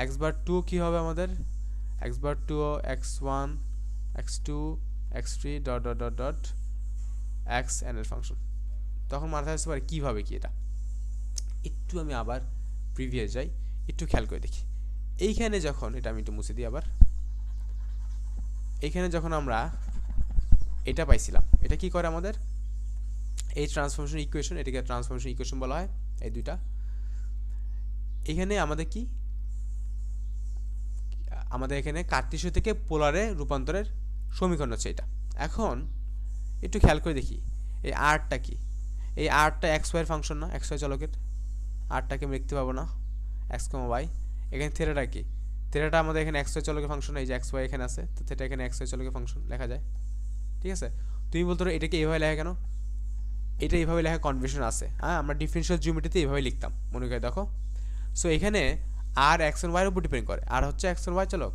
x বার 2 কি হবে আমাদের, x বার 2 x1 x2 x3 dot dot dot dot xn এর ফাংশন। তখন মাথায় আসতে পারে কীভাবে কি এটা, একটু আমি আবার প্রিভিয়াস যাই, একটু খেয়াল করে দেখি। এইখানে যখন এটা আমি একটু মুছে দিই আবার, এইখানে যখন আমরা এটা পাইছিলাম, এটা কি করে আমাদের এই ট্রান্সফরমেশন ইকুয়েশন, এটাকে ট্রান্সফরমেশন ইকুয়েশন বলা হয় এই দুইটা। এখানে আমাদের কি, আমাদের এখানে কার্টেসীয় থেকে পোলারে রূপান্তরের সমীকরণ হচ্ছে এটা। এখন একটু খেয়াল করে দেখি এই আরটা কি, এই আরটা এক্স ওয়াই এর ফাংশন না, এক্স ওয়াই চলকের আরটাকে আমি লিখতে পাবো না এক্স কমা ওয়াই। এখানে থেটাটা কি, থেটাটা আমাদের এখানে এক্স ওয়াই চলকের ফাংশন, এই যে এক্স ওয়াই এখানে আছে, তো থেটা এখানে এক্স ওয়াই চলকের ফাংশন লেখা যায়। ঠিক আছে, তুমি বলতে পারো এটাকে এইভাবে লেখা কেন, এটা এইভাবে লেখা কনভেনশন আছে, হ্যাঁ আমরা ডিফারেনশিয়াল জিওমেট্রিতে এইভাবে লিখতাম মনে করে দেখো। সো এখানে আর এক্স এন্ড ওয়াই এর উপর ডিপেন্ড করে, আর হচ্ছে এক্স এন্ড ওয়াই চলক,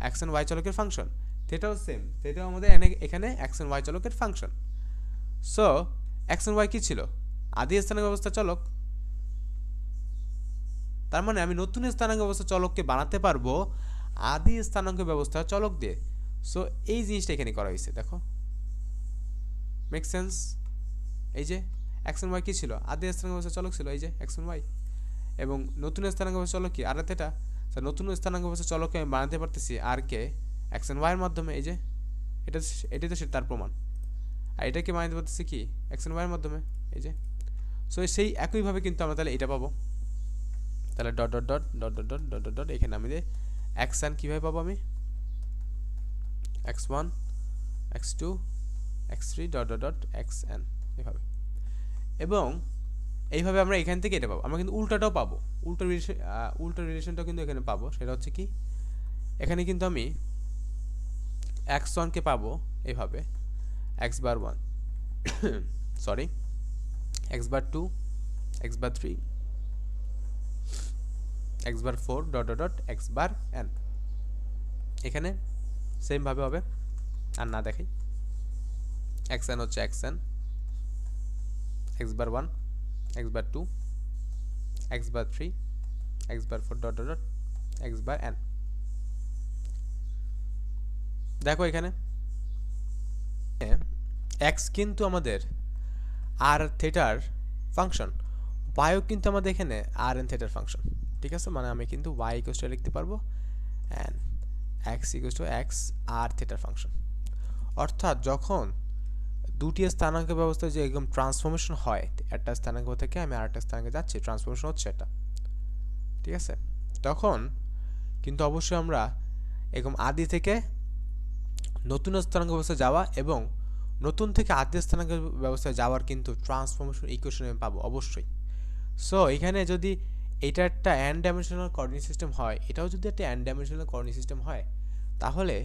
এক্স এন্ড ওয়াই চলকের ফাংশন, থেটাও সেম, থেটাও আমাদের এখানে এক্স এন্ড ওয়াই চলকের function. So x and y কি ছিল, আদি স্থানাঙ্ক ব্যবস্থা চলক। তার মানে আমি নতুন স্থানাঙ্ক ব্যবস্থা চলককে বানাতে পারবো আদি স্থানাঙ্ক ব্যবস্থা চলক দিয়ে। সো এই জিনিসটা এখানে করা হয়েছে, দেখো মেক সেন্স। এই যে এক্স এন্ড ওয়াই কি ছিল, আদি স্থানাঙ্ক ব্যবস্থা চলক ছিল, এই যে এক্স এন্ড ওয়াই, এবং নতুন স্থানাঙ্ক ব্যবস্থা চলক কি আর থেটা। নতুন স্থানাঙ্ক ব্যবস্থা চলককে আমি বানাতে পারতেছি আর কে এক্স এন্ড ওয়াইয়ের মাধ্যমে, এই যে এটাই তো তার প্রমাণ। আর এটাকে বানাতে পারতেছি কি এক্স এন্ড ওয়াইয়ের মাধ্যমে, এই যে। সো সেই একইভাবে কিন্তু আমরা তাহলে এটা পাবো, তাহলে dot dot dot dot dot dot dot dot dot এখানে আমি এক্স এন কীভাবে পাবো আমি, x one x two x three dot dot dot x n এভাবে। এবং এইভাবে আমরা এখান থেকে এটা পাবো, আমরা কিন্তু উল্টাটাও পাবো, উল্টো রিলেশনটাও কিন্তু এখানে পাবো। সেটা হচ্ছে কি, এখানে কিন্তু আমি এক্স ওয়ানকে পাবো এইভাবে x bar one sorry x bar two x bar three x bar four dot dot dot x bar n. এখানে সেমভাবে হবে, আর না দেখাই, এক্স এন হচ্ছে x n x bar one x bar two x bar three x bar four dot dot dot x bar n. দেখো এখানে এক্স কিন্তু আমাদের আর থেটার ফাংশন, ওয়াইও কিন্তু আমাদের এখানে আর এন থেটার ফাংশন। ঠিক আছে, মানে আমি কিন্তু ওয়াই ইকুয়ালস টু লিখতে পারবো and x equals to x r থেটার ফাংশন। অর্থাৎ যখন দুটি স্থানাঙ্ক ব্যবস্থায় যে একদম ট্রান্সফরমেশন হয়, একটা স্থানাঙ্ক থেকে আমি আরেকটা স্থানাঙ্কে যাচ্ছি, ট্রান্সফরমেশন হচ্ছে এটা, ঠিক আছে, তখন কিন্তু অবশ্যই আমরা এরকম আদি থেকে নতুন স্থানাঙ্ক ব্যবস্থায় যাওয়া এবং নতুন থেকে আদি স্থানাঙ্ক ব্যবস্থায় যাওয়ার কিন্তু ট্রান্সফরমেশন ইকুয়েশন আমি পাবো অবশ্যই। সো এখানে যদি এটা একটা n ডাইমেনশনাল কোঅর্ডিনেট সিস্টেম হয়, এটাও যদি একটা n ডাইমেনশনাল কোঅর্ডিনেট সিস্টেম হয়, তাহলে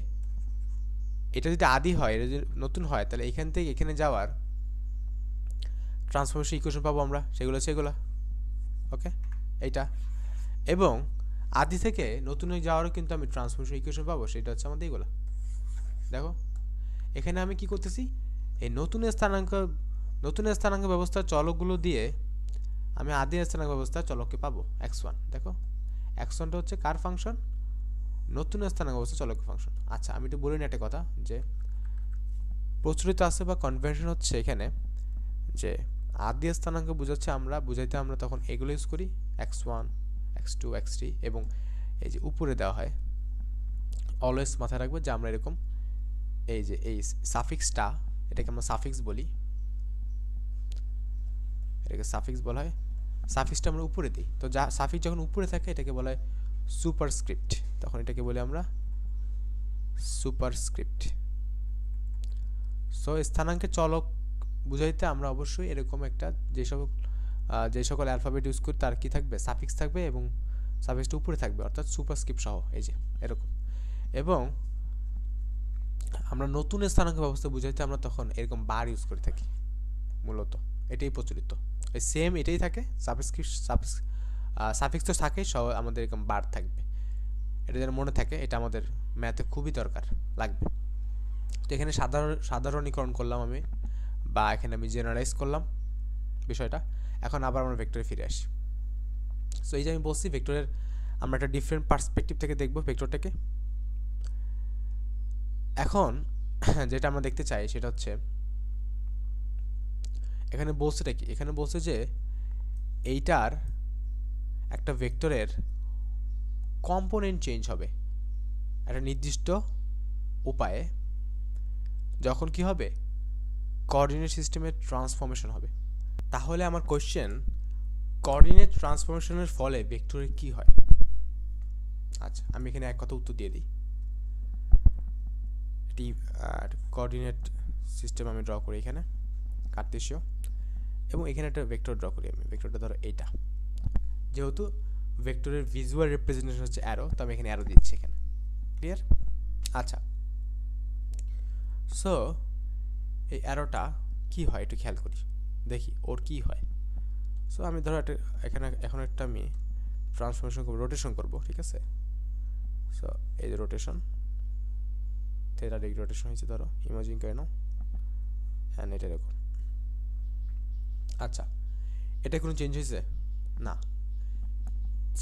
এটা যদি আদি হয়, এটা যদি নতুন হয়, তাহলে এখান থেকে এখানে যাওয়ার ট্রান্সফরমেশন ইকুয়েশন পাবো আমরা, সেগুলো সেগুলো ওকে এইটা। এবং আদি থেকে নতুন হয়ে যাওয়ারও কিন্তু আমি ট্রান্সফরমেশন ইকুয়েশন পাবো, সেটা হচ্ছে আমাদের এগুলো। দেখো এখানে আমি কি করতেছি, এই নতুন স্থানাঙ্ক ব্যবস্থার চলকগুলো দিয়ে আমি আদি স্থানাঙ্ক ব্যবস্থার চলককে পাবো এক্স ওয়ান। দেখো এক্স ওয়ানটা হচ্ছে কার ফাংশন, নতুন স্থানাঙ্ক ব্যবস্থা চলকের ফাংশন। আচ্ছা আমি একটু বলি না একটা কথা, যে প্রচলিত আছে বা কনভেনশন হচ্ছে এখানে যে আদি স্থানাঙ্ক বুঝাইতে আমরা তখন এগুলো ইউজ করি, x one x two x three, এবং এই যে উপরে দেওয়া হয় অলওয়েজ মাথায় রাখবে যে আমরা এরকম এই যে এই সাফিক্সটা, এটাকে আমরা সাফিক্স বলি, এটাকে সাফিক্স বলা হয়, সাফিক্সটা আমরা উপরে দিই। তো যা সাফিক্স যখন উপরে থাকে এটাকে বলা হয় সুপারস্ক্রিপ্ট, তখন এটাকে বলি আমরা সুপারস্ক্রিপ্ট। সো স্থানাঙ্কের চলক বুঝাইতে আমরা অবশ্যই এরকম একটা যে সকল অ্যালফাবেট ইউজ করি তার কি থাকবে, সাফিক্স থাকবে, এবং সাফিক্সটা উপরে থাকবে অর্থাৎ সুপারস্ক্রিপ্ট সহ, এই যে এরকম। এবং আমরা নতুন স্থানাঙ্ক ব্যবস্থা বুঝাইতে আমরা তখন এরকম বার ইউজ করে থাকি মূলত, এটাই প্রচলিত। এই সেম এটাই থাকে, সাফিক্স তো থাকে, সব আমাদের এরকম বার থাকবে, এটা যেন মনে থাকে, এটা আমাদের ম্যাথে খুবই দরকার লাগবে। তো এখানে সাধারণীকরণ করলাম আমি, বা এখানে আমি জেনারেলাইজ করলাম বিষয়টা। এখন আবার আমরা ভেক্টরে ফিরে আসি। সো এই যে আমি বলছি ভেক্টরের আমরা একটা ডিফারেন্ট পার্সপেক্টিভ থেকে দেখব ভেক্টরটাকে। এখন যেটা আমরা দেখতে চাই সেটা হচ্ছে এখানে বলছেটা কি, এখানে বলছে যে এইটার একটা ভেক্টরের কম্পোনেন্ট চেঞ্জ হবে একটা নির্দিষ্ট উপায়ে, যখন কি হবে, কোঅর্ডিনেট সিস্টেমের ট্রান্সফরমেশন হবে। তাহলে আমার কোশ্চেন, কোঅর্ডিনেট ট্রান্সফরমেশনের ফলে ভেক্টরের কি হয়? আচ্ছা, আমি এখানে এক কথা উত্তর দিয়ে দিই। এটি কোঅর্ডিনেট সিস্টেম আমি ড্র করি এখানে কার্তেশীয়, এবং এখানে একটা ভেক্টর ড্র করি আমি। ভেক্টরটা ধরো এইটা, যেহেতু ভেক্টরের ভিজুয়াল রিপ্রেজেন্টেশন হচ্ছে অ্যারো, তো আমি এখানে অ্যারো দিচ্ছি এখানে। ক্লিয়ার? আচ্ছা, সো এই অ্যারোটা কি হয় একটু খেয়াল করি, দেখি ওর কি হয়। সো আমি ধরো একটা এখানে এখন একটা আমি ট্রান্সফরমেশন করবো, রোটেশন করবো, ঠিক আছে? সো এই যে রোটেশন, 13 ডিগ্রি রোটেশন হয়েছে, ধরো ইমাজিন করে নাও, অ্যান্ড এটা এরকম। আচ্ছা, এটা কোনো চেঞ্জ হয়েছে না।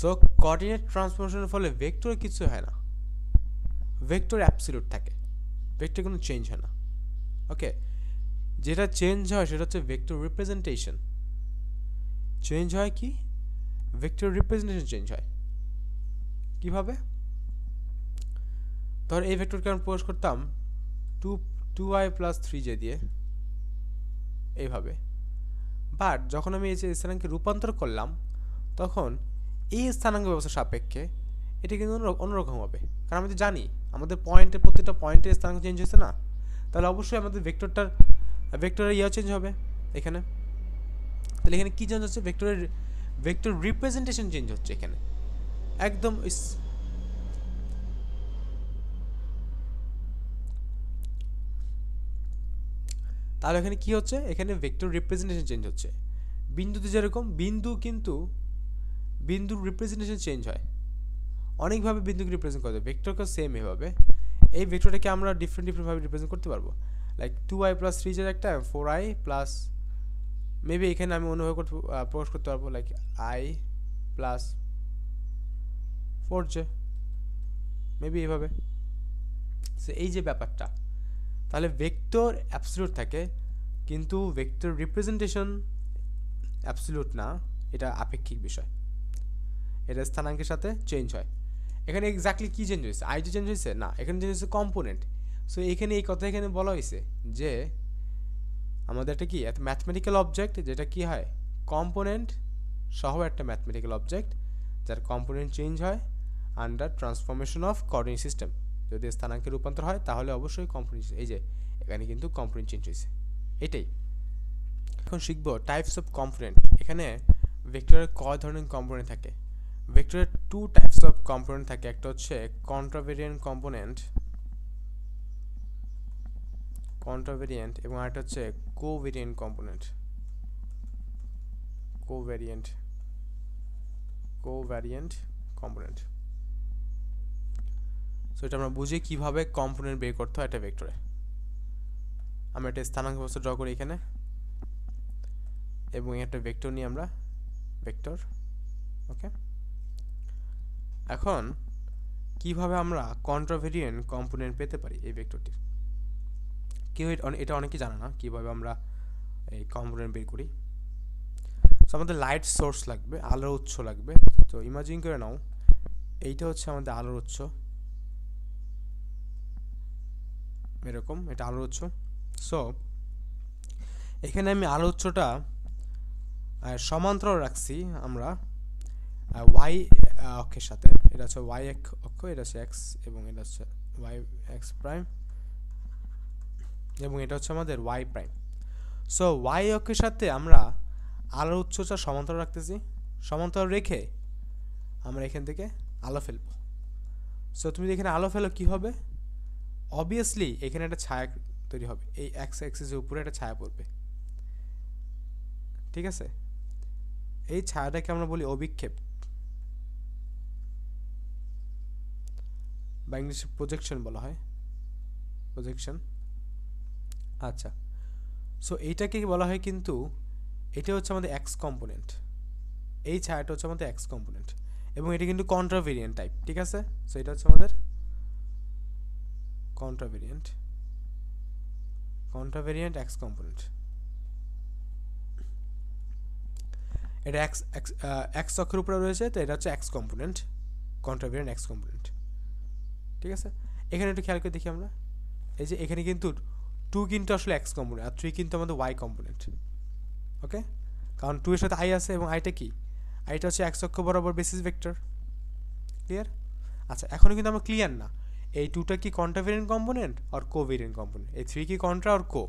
সো কোঅর্ডিনেট ট্রান্সফরমেশনের ফলে ভেক্টর কিছু হয় না, ভেক্টর অ্যাবসলিউট থাকে, ভেক্টর কোনো চেঞ্জ হয় না। ওকে, যেটা চেঞ্জ হয় সেটা হচ্ছে ভেক্টর রিপ্রেজেন্টেশন। চেঞ্জ হয় কি? ভেক্টর রিপ্রেজেন্টেশন চেঞ্জ হয়। কিভাবে? ধর এই ভেক্টরকে আমি প্রকাশ করতাম 2i + 3j দিয়ে, এইভাবে। বাট যখন আমি এই যে স্থানাঙ্কে রূপান্তর করলাম, তখন এই স্থানাঙ্ক ব্যবস্থার সাপেক্ষে এটা কিন্তু অন্যরকম হবে। কারণ আমি তো জানি আমাদের পয়েন্টের প্রত্যেকটা পয়েন্টের স্থানাঙ্ক চেঞ্জ হয়েছে না, তাহলে অবশ্যই আমাদের ভেক্টরের ইয়েও চেঞ্জ হবে এখানে। তাহলে এখানে কি চেঞ্জ হচ্ছে? ভেক্টর রিপ্রেজেন্টেশন চেঞ্জ হচ্ছে এখানে একদম। তাহলে এখানে কি হচ্ছে? এখানে ভেক্টর রিপ্রেজেন্টেশন চেঞ্জ হচ্ছে। বিন্দুতে যেরকম বিন্দুর রিপ্রেজেন্টেশন চেঞ্জ হয়, অনেকভাবে বিন্দুকে রিপ্রেজেন্ট করা যায়, ভেক্টরকে সেম এভাবে। এই ভেক্টরটাকে আমরা ডিফারেন্টভাবে রিপ্রেজেন্ট করতে পারবো, লাইক 2i + 3j একটা 4i প্লাস, মেবি এখানে আমি অন্যভাবে প্রকাশ করতে পারবো, লাইক i + 4j, মেবি এইভাবে। সো এই যে ব্যাপারটা, তাহলে ভেক্টর অ্যাবসলিউট থাকে, কিন্তু ভেক্টর রিপ্রেজেন্টেশন অ্যাবসলিউট না, এটা আপেক্ষিক বিষয়, এটা স্থানাঙ্কের সাথে চেঞ্জ হয়। এখানে এক্স্যাক্টলি কি চেঞ্জ হয়েছে? আই যে চেঞ্জ হয়েছে না, এখানে চেঞ্জ হয়েছে কম্পোনেন্ট। সো এখানে এই কথা এখানে বলা হয়েছে যে আমাদের একটা কি একটা ম্যাথমেটিক্যাল অবজেক্ট, যেটা কি হয় কম্পোনেন্ট সহ একটা ম্যাথমেটিক্যাল অবজেক্ট, যার কম্পোনেন্ট চেঞ্জ হয় under transformation of coordinate system. যদি স্থানাঙ্কে রূপান্তর হয় তাহলে অবশ্যই কম্পোনেন্ট, এই যে এখানে কিন্তু কম্পোনেন্ট চেঞ্জ হয়েছে, এটাই। এখন শিখবো টাইপস অফ কম্পোনেন্ট। এখানে ভেক্টরের কয় ধরনের কম্পোনেন্ট থাকে? ভেক্টরের 2 টাইপস অফ কম্পোনেন্ট থাকে, একটা হচ্ছে কন্ট্রাভেরিয়েন্ট এবং আরেকটা হচ্ছে কোভেরিয়েন্ট কম্পোনেন্ট। সো এটা আমরা বুঝি কিভাবে কম্পোনেন্ট বের করতে হয় একটা ভেক্টরে। আমরা একটা স্থানাঙ্ক ব্যবস্থা ড্র করি এখানে, এবং একটা ভেক্টর নিয়ে আমরা ওকে। এখন কিভাবে আমরা কন্ট্রাভেরিয়েন্ট কম্পোনেন্ট পেতে পারি এই ভেক্টরটির? এটা অনেকেই জানে না কিভাবে আমরা এই কম্পোনেন্ট বের করি। সো আমাদের লাইট সোর্স লাগবে, আলোর উৎস লাগবে। তো ইমাজিন করে নাও এইটা হচ্ছে আমাদের আলোর উৎস, এরকম, এটা আলোর উৎস। সো এখানে আমি আলোর উৎসটা সমান্তরাল রাখছি আমরা ওয়াই অক্ষের সাথে। এটা হচ্ছে ওয়াই অক্ষ, এটা হচ্ছে এক্স, এবং এটা হচ্ছে ওয়াই এক্স প্রাইম, এবং এটা হচ্ছে আমাদের ওয়াই প্রাইম। সো ওয়াই অক্ষের সাথে আমরা আলোর উৎসটা সমান্তরাল রাখতেছি, সমান্তরাল রেখে আমরা এখান থেকে আলো ফেলবো। সো তুমি এখানে আলো ফেলো, কি হবে? অবভিয়াসলি এখানে একটা ছায়া তৈরি হবে, এই এক্স অ্যাক্সিসের উপরে একটা ছায়া পড়বে, ঠিক আছে? এই ছায়াটাকে আমরা বলি অভিক্ষেপ বা ইংলিশে প্রজেকশন বলা হয়, প্রজেকশন। আচ্ছা, সো এইটাকে বলা হয়, কিন্তু এটা হচ্ছে আমাদের এক্স কম্পোনেন্ট, এই ছায়াটা হচ্ছে আমাদের এক্স কম্পোনেন্ট, এবং এটা কিন্তু কন্ট্রাভেরিয়েন্ট টাইপ, ঠিক আছে? সো এটা হচ্ছে আমাদের কন্ট্রাভেরিয়েন্ট, কন্ট্রাভেরিয়েন্ট এক্স কম্পোনেন্ট। এটা এক্স এক্স অক্ষের উপরে রয়েছে, তো এটা হচ্ছে এক্স কম্পোনেন্ট, কন্ট্রাভেরিয়েন্ট এক্স কম্পোনেন্ট, ঠিক আছে? এখানে একটু খেয়াল করে দেখি আমরা, এই যে এখানে কিন্তু 2 কিন্তু আসলে এক্স কম্পোনেন্ট, আর 3 কিন্তু আমাদের ওয়াই কম্পোনেন্ট, ওকে? কারণ 2 এর সাথে আই আছে, এবং আইটা কি, আইটা হচ্ছে এক্স অক্ষ বরাবর বেসিস ভেক্টর, ক্লিয়ার? আচ্ছা, এখনও কিন্তু আমরা ক্লিয়ার না এই 2টা কি কন্ট্রাভেরিয়েন্ট কম্পোনেন্ট আর কোভেরিয়েন্ট কম্পোনেন্ট, এই 3 কি কন্ট্রা আর কো,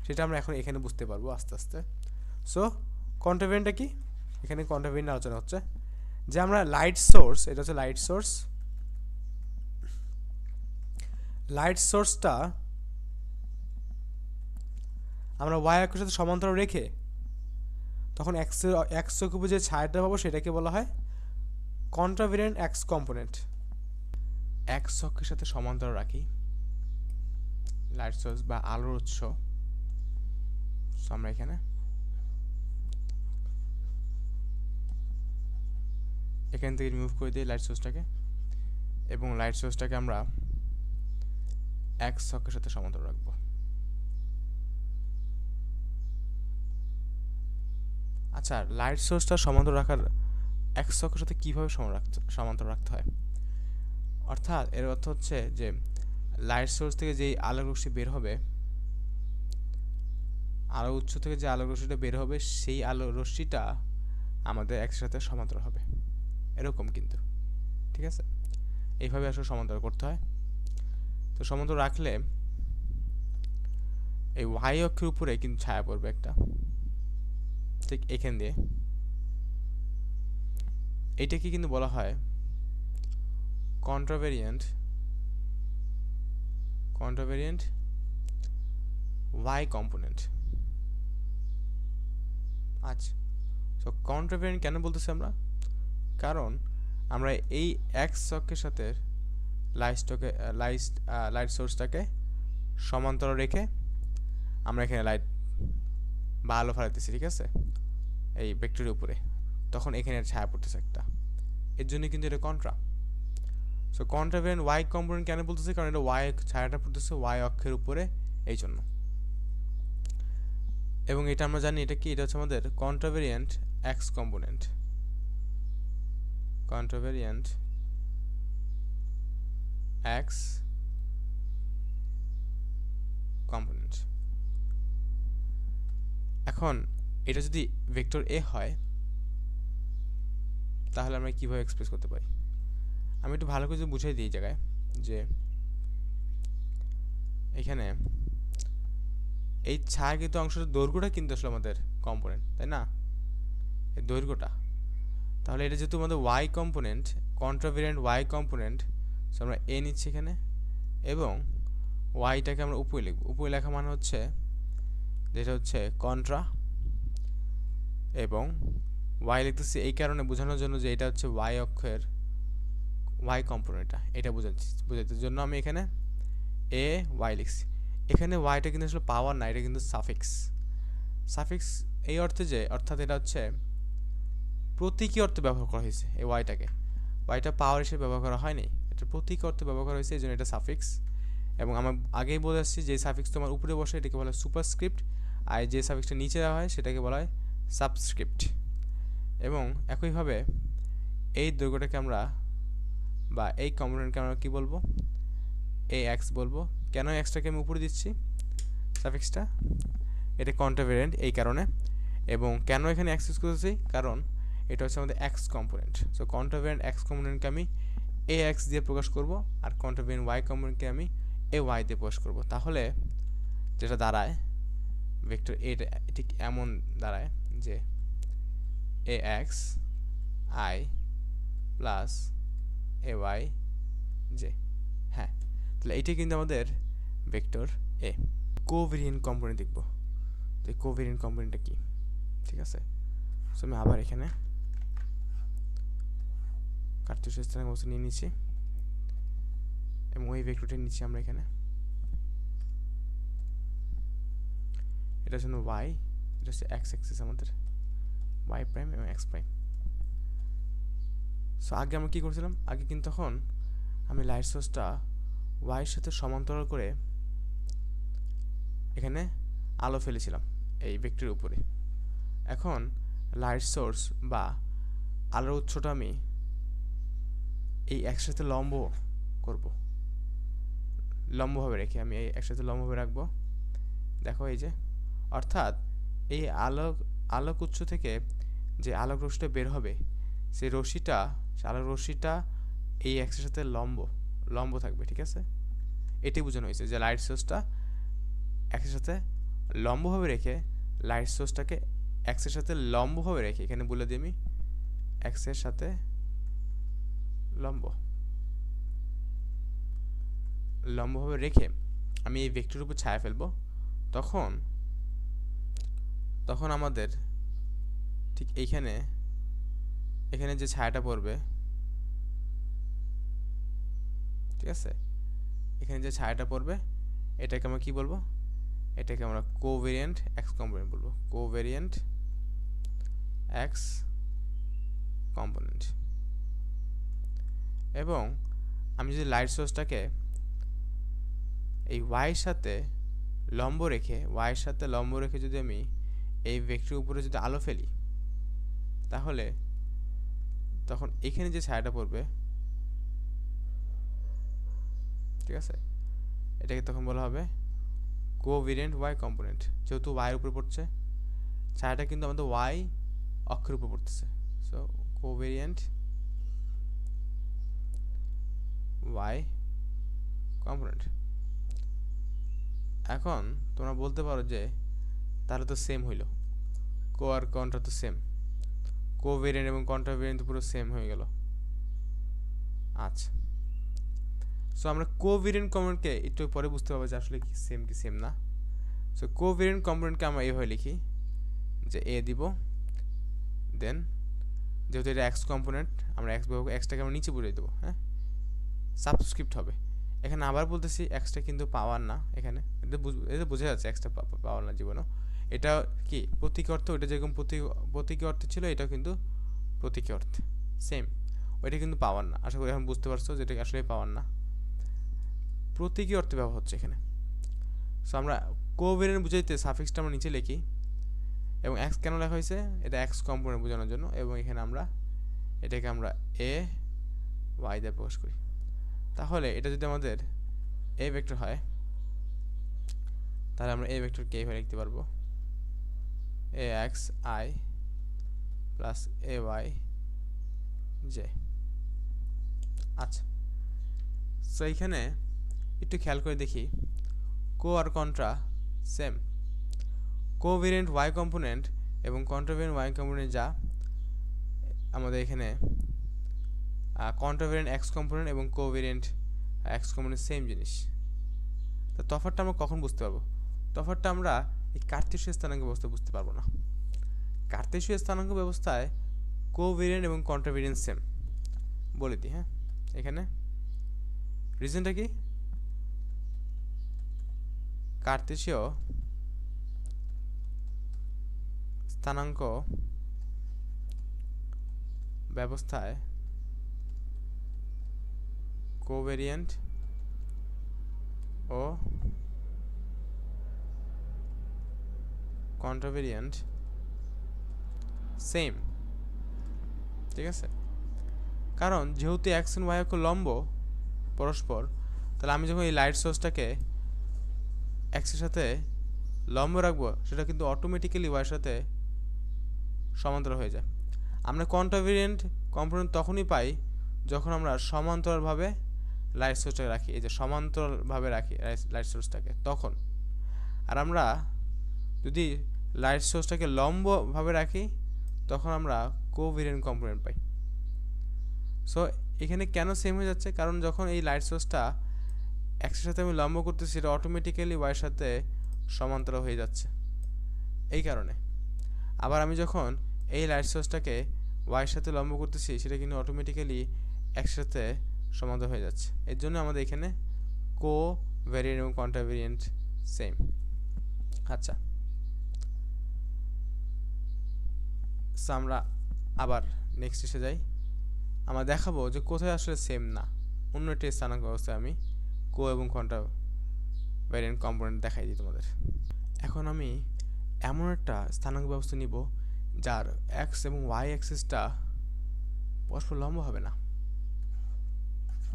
সেটা আমরা এখন এখানে বুঝতে পারবো আস্তে আস্তে। সো কন্ট্রাভেরিয়েন্টটা কি, এখানে কন্ট্রাভেরিয়েন্ট আলোচনা হচ্ছে যে আমরা লাইট সোর্স, এটা হচ্ছে লাইট সোর্স, লাইট সোর্সটা আমরা ওয়াই অক্ষের সাথে সমান্তরাল রেখে তখন এক্স অক্ষে যে ছায়াটা পাবো সেটাকে বলা হয় কন্ট্রাভেরিয়েন্ট এক্স কম্পোনেন্ট। এক্স অক্ষের সাথে সমান্তরাল রাখি লাইট সোর্স বা আলোর উৎস, আমরা এখানে এখান থেকে রিমুভ করে দিই লাইট সোর্সটাকে, এবং লাইট সোর্সটাকে আমরা এক্স অক্ষের সাথে সমান্তরাল রাখবো। আচ্ছা, লাইট সোর্সটা সমান্তরাল রাখার এক্স অক্ষের সাথে কীভাবে সমান্তরাল রাখতে হয়, অর্থাৎ এর অর্থ হচ্ছে যে লাইট সোর্স থেকে যেই আলোক রশ্মি বের হবে, আলো উৎস থেকে যে আলোক রশ্মিটা বের হবে, সেই আলো রশ্মিটা আমাদের এক্সের সাথে সমান্তরাল হবে, এরকম কিন্তু, ঠিক আছে? এইভাবে আসলে সমান্তরাল করতে হয়। তো সমান্তরাল রাখলে এই ওয়াই অক্ষের উপরে কিন্তু ছায়া পড়বে একটা, ঠিক এখান দিয়ে, এইটাকে কিন্তু বলা হয় কন্ট্রাভেরিয়েন্ট ওয়াই কম্পোনেন্ট। আচ্ছা, সো কন্ট্রাভেরিয়েন্ট কেন বলতেছি আমরা, কারণ আমরা এই এক্স অক্ষের সাথে লাইট সোর্সটাকে সমান্তরাল রেখে আমরা এখানে লাইট বা আলো ফেলাতেছি, ঠিক আছে, এই ভেক্টরের উপরে, তখন এখানে ছায়া পড়তেছে একটা, এর জন্য কিন্তু এটা কন্ট্রা। সো কন্ট্রাভেরিয়েন্ট ওয়াই কম্পোনেন্ট কেন বলতেছি, কারণ এটা ওয়াই ছায়াটা পড়তেছে ওয়াই অক্ষের উপরে, এই জন্য। এবং এটা আমরা জানি এটা কি, এটা হচ্ছে আমাদের কন্ট্রাভেরিয়েন্ট এক্স কম্পোনেন্ট, কন্ট্রাভেরিয়েন্ট এক্স কম্পোনেন্ট। এখন এটা যদি ভেক্টর এ হয় তাহলে আমরা কিভাবে এক্সপ্রেস করতে পারি, আমি একটু ভালো করে বুঝাই দিই এই জায়গায়, যে এখানে এই ছায়াকৃত অংশের দৈর্ঘ্যটা কিন্তু আসলে আমাদের কম্পোনেন্ট, তাই না, এই দৈর্ঘ্যটা। তাহলে এটা যেহেতু আমাদের y component, contravariant y component, so আমরা এ নিচ্ছি এখানে, এবং ওয়াইটাকে আমরা উপরে লিখব। উপরে লেখা মানে হচ্ছে যেটা হচ্ছে কন্ট্রা, এবং ওয়াই লিখতেছি এই কারণে বোঝানোর জন্য যে এটা হচ্ছে ওয়াই অক্ষের ওয়াই কম্পোনেন্টটা, এটা বোঝাতে জন্য আমি এখানে এ ওয়াই লিখছি। এখানে ওয়াইটা কিন্তু আসলে পাওয়ার না, এটা কিন্তু সাফিক্স। সাফিক্স এই অর্থে যে, অর্থাৎ এটা হচ্ছে প্রতীকী অর্থে ব্যবহার করা হয়েছে এই ওয়াইটা পাওয়ার হিসেবে ব্যবহার করা হয়নি, এটা প্রতীকী অর্থে ব্যবহার করা হয়েছে, এই জন্য এটা সাফিক্স। এবং আমরা আগেই বলে আসছি যে সাফিক্স তোমার উপরে বসে এটাকে বলা হয় সুপারস্ক্রিপ্ট, আর যে সাফিক্সটা নিচে দেওয়া হয় সেটাকে বলা হয় সাবস্ক্রিপ্ট। এবং একইভাবে এই দৈর্ঘ্যটাকে আমরা বা এই কম্পোনেন্টকে আমরা কী বলবো, এ এক্স বলবো। কেন এক্সটাকে আমি উপরে দিচ্ছি সাফিক্সটা, এটা কন্ট্রাভেরিয়েন্ট এই কারণে। এবং কেন এখানে এক্স ইউজ করতেছি, কারণ এটা হচ্ছে আমাদের এক্স কম্পোনেন্ট। সো কন্ট্রাভেরিয়েন্ট এক্স কম্পোনেন্টকে আমি এ এক্স দিয়ে প্রকাশ করব, আর কন্ট্রাভেরিয়েন্ট ওয়াই কম্পোনেন্টকে আমি এ ওয়াই দিয়ে প্রকাশ করব। তাহলে যেটা দাঁড়ায় ভেক্টর এটা ঠিক এমন দাঁড়ায় যে A x i plus A y j. হ্যাঁ, তাহলে এইটা কিন্তু আমাদের ভেক্টর এ। কোভেরিয়েন্ট কম্পোনেন্ট দেখব, তো কোভেরিয়েন্ট কম্পোনেন্টটা কি, ঠিক আছে। সো আমি আবার এখানে কার্টেসীয় স্থানাঙ্ক ব্যবস্থা নিয়ে নিচ্ছি এবং ওই ভেক্টরটা নিচ্ছি আমরা এখানে। এটা হচ্ছে ওয়াই, এটা হচ্ছে এক্স অ্যাক্সিস আমাদের, ওয়াই প্রাইম এবং এক্স প্রাইম। সো আগে আমরা কী করছিলাম, আগে কিন্তু তখন আমি লাইট সোর্সটা ওয়াইয়ের সাথে সমান্তরাল করে এখানে আলো ফেলেছিলাম এই ভেক্টরের উপরে। এখন লাইট সোর্স বা আলোর উৎসটা আমি এই একসাথে লম্ব করব, লম্বভাবে রেখে আমি এই একসাথে লম্বভাবে রাখবো। দেখো এই যে, অর্থাৎ এই আলোক উৎস থেকে যে আলোক রশ্মিটা বের হবে, সেই আলোক রশ্মিটা এই এক্সের সাথে লম্ব থাকবে, ঠিক আছে। এটি বোঝানো হয়েছে যে লাইট সোর্সটা এক্সের সাথে লম্বভাবে রেখে, লাইট সোর্সটাকে এক্সের সাথে লম্বভাবে রেখে, এখানে বলে দিই আমি এক্সের সাথে লম্বভাবে রেখে আমি এই ভেক্টরের উপর ছায়া ফেলবো। তখন আমাদের ঠিক এখানে যে ছায়াটা পড়বে, ঠিক আছে, এখানে যে ছায়াটা পড়বে এটাকে আমরা কি বলবো, এটাকে আমরা কোভেরিয়েন্ট এক্স কম্পোনেন্ট বলবো, কোভেরিয়েন্ট এক্স কম্পোনেন্ট। এবং আমি যদি লাইট সোর্সটাকে এই ওয়াইয়ের সাথে লম্ব রেখে যদি আমি এই ভেক্টরের উপরে যদি আলো ফেলি, তাহলে তখন এখানে যে ছায়াটা পড়বে, ঠিক আছে, এটাকে তখন বলা হবে কোভেরিয়েন্ট ওয়াই কম্পোনেন্ট। যেহেতু ওয়াইয়ের উপরে পড়ছে, ছায়াটা কিন্তু আমাদের ওয়াই অক্ষের উপর পড়তেছে, সো কোভেরিয়েন্ট ওয়াই কম্পোনেন্ট। এখন তোমরা বলতে পারো যে তাহলে তো সেম হইল, কো আর কন্ট্রা তো সেম, কোভেরিয়েন্ট এবং কন্ট্রাভেরিয়েন্ট পুরো সেম হয়ে গেল। আচ্ছা, সো আমরা কোভেরিয়েন্ট কম্পোনেন্টকে একটু পরে বুঝতে পারবো যে আসলে কি সেম না। সো কোভেরিয়েন্ট কম্পোনেন্টকে আমরা এইভাবে লিখি যে এ দিব, দেন যেহেতু এটা এক্স কম্পোনেন্ট, আমরা এক্সটাকে আমরা নিচে বুঝিয়ে দেবো, হ্যাঁ, সাবস্ক্রিপ্ট হবে। এখানে আবার বলতেছি এক্সটা কিন্তু পাওয়ার না, এখানে এটা বোঝা যাচ্ছে এক্সটা পাওয়ার না জীবনও। এটা কি প্রতীকী অর্থে, ওইটা যেরকম প্রতীকী অর্থে ছিল, এটাও কিন্তু প্রতীকী অর্থে সেম। ওইটা কিন্তু পাওয়ার না, আশা করি এখন বুঝতে পারছো যে এটা আসলে পাওয়ার না, প্রতীকী অর্থে ব্যবহার হচ্ছে এখানে। সো আমরা কোভেরিয়েন্ট বুঝাইতে সাফিক্সটা আমরা নিচে লিখি, এবং এক্স কেন লেখা হয়েছে, এটা এক্স কম্পোনেন্ট বোঝানোর জন্য, এবং এখানে এটাকে আমরা এ ওয়াই দিয়ে প্রকাশ করি। তাহলে এটা যদি আমাদের এ ভেক্টর হয়, তাহলে আমরা এ ভেক্টরকে এইভাবে লিখতে পারবো, A x i plus A y j. আচ্ছা, সো এইখানে একটু খেয়াল করে দেখি, কো আর contra same, covariant y component এবং কন্ট্রাভেরিয়েন্ট ওয়াই কম্পোনেন্ট যা আমাদের এখানে কন্ট্রাভেরিয়েন্ট এক্স কম্পোনেন্ট এবং কোভেরিয়েন্ট এক্স কম্পোনেন্ট সেম জিনিস। তো তফাৎটা আমরা কখন বুঝতে পারবো? তফাৎটা আমরা এই কার্তেশীয় স্থানাঙ্ক ব্যবস্থায় বুঝতে পারবো না। কার্তেশীয় স্থানাঙ্ক ব্যবস্থায় কোভেরিয়েন্ট এবং কন্ট্রাভেরিয়েন্ট সেম বলে দিই। হ্যাঁ, এখানে রিজনটা কি, কার্তেশীয় স্থানাঙ্ক ব্যবস্থায় কোভেরিয়েন্ট ও কন্ট্রাভেরিয়েন্ট সেম, ঠিক আছে। কারণ যেহেতু এক্স এন্ড ওয়াই অক্ষ লম্ব পরস্পর, তাহলে আমি যখন এই লাইট সোর্সটাকে এক্সের সাথে লম্ব রাখবো, সেটা কিন্তু অটোমেটিক্যালি ওয়াইয়ের সাথে সমান্তরাল হয়ে যায়। আমরা কন্ট্রাভেরিয়েন্ট কম্পোনেন্ট তখনই পাই যখন আমরা সমান্তরালভাবে লাইট সোর্সটাকে রাখি, এই যে সমান্তরালভাবে রাখি লাইট সোর্সটাকে তখন। আর আমরা যদি লাইট সোর্সটাকে লম্বভাবে রাখি, তখন আমরা কোভেরিয়েন্ট কম্পোনেন্ট পাই। সো এখানে কেন সেম হয়ে যাচ্ছে, কারণ যখন এই লাইট সোর্সটা এক্সের সাথে আমি লম্ব করতেছি, সেটা অটোমেটিক্যালি ওয়াইয়ের সাথে সমান্তরাল হয়ে যাচ্ছে এই কারণে। আবার আমি যখন এই লাইট সোর্সটাকে ওয়াইয়ের সাথে লম্ব করতেছি, সেটা কিন্তু অটোমেটিক্যালি এক্সের সাথে সমান্তরাল হয়ে যাচ্ছে। এর জন্য আমাদের এখানে কো ভ্যারিয়েন্ট এবং কন্ট্রা ভ্যারিয়েন্ট সেম। আচ্ছা, সো আমরা আবার নেক্সট এসে যাই। আমরা দেখাবো যে কোথায় আসলে সেম না। অন্য একটি স্থানাঙ্ক ব্যবস্থায় আমি কো এবং কন্ট্রা ভ্যারিয়েন্ট কম্পোনেন্ট দেখাই দিই তোমাদের। এখন আমি এমন একটা স্থানাঙ্ক ব্যবস্থা নিব যার এক্স এবং ওয়াই অ্যাক্সিসটা পরস্পর লম্ব হবে না।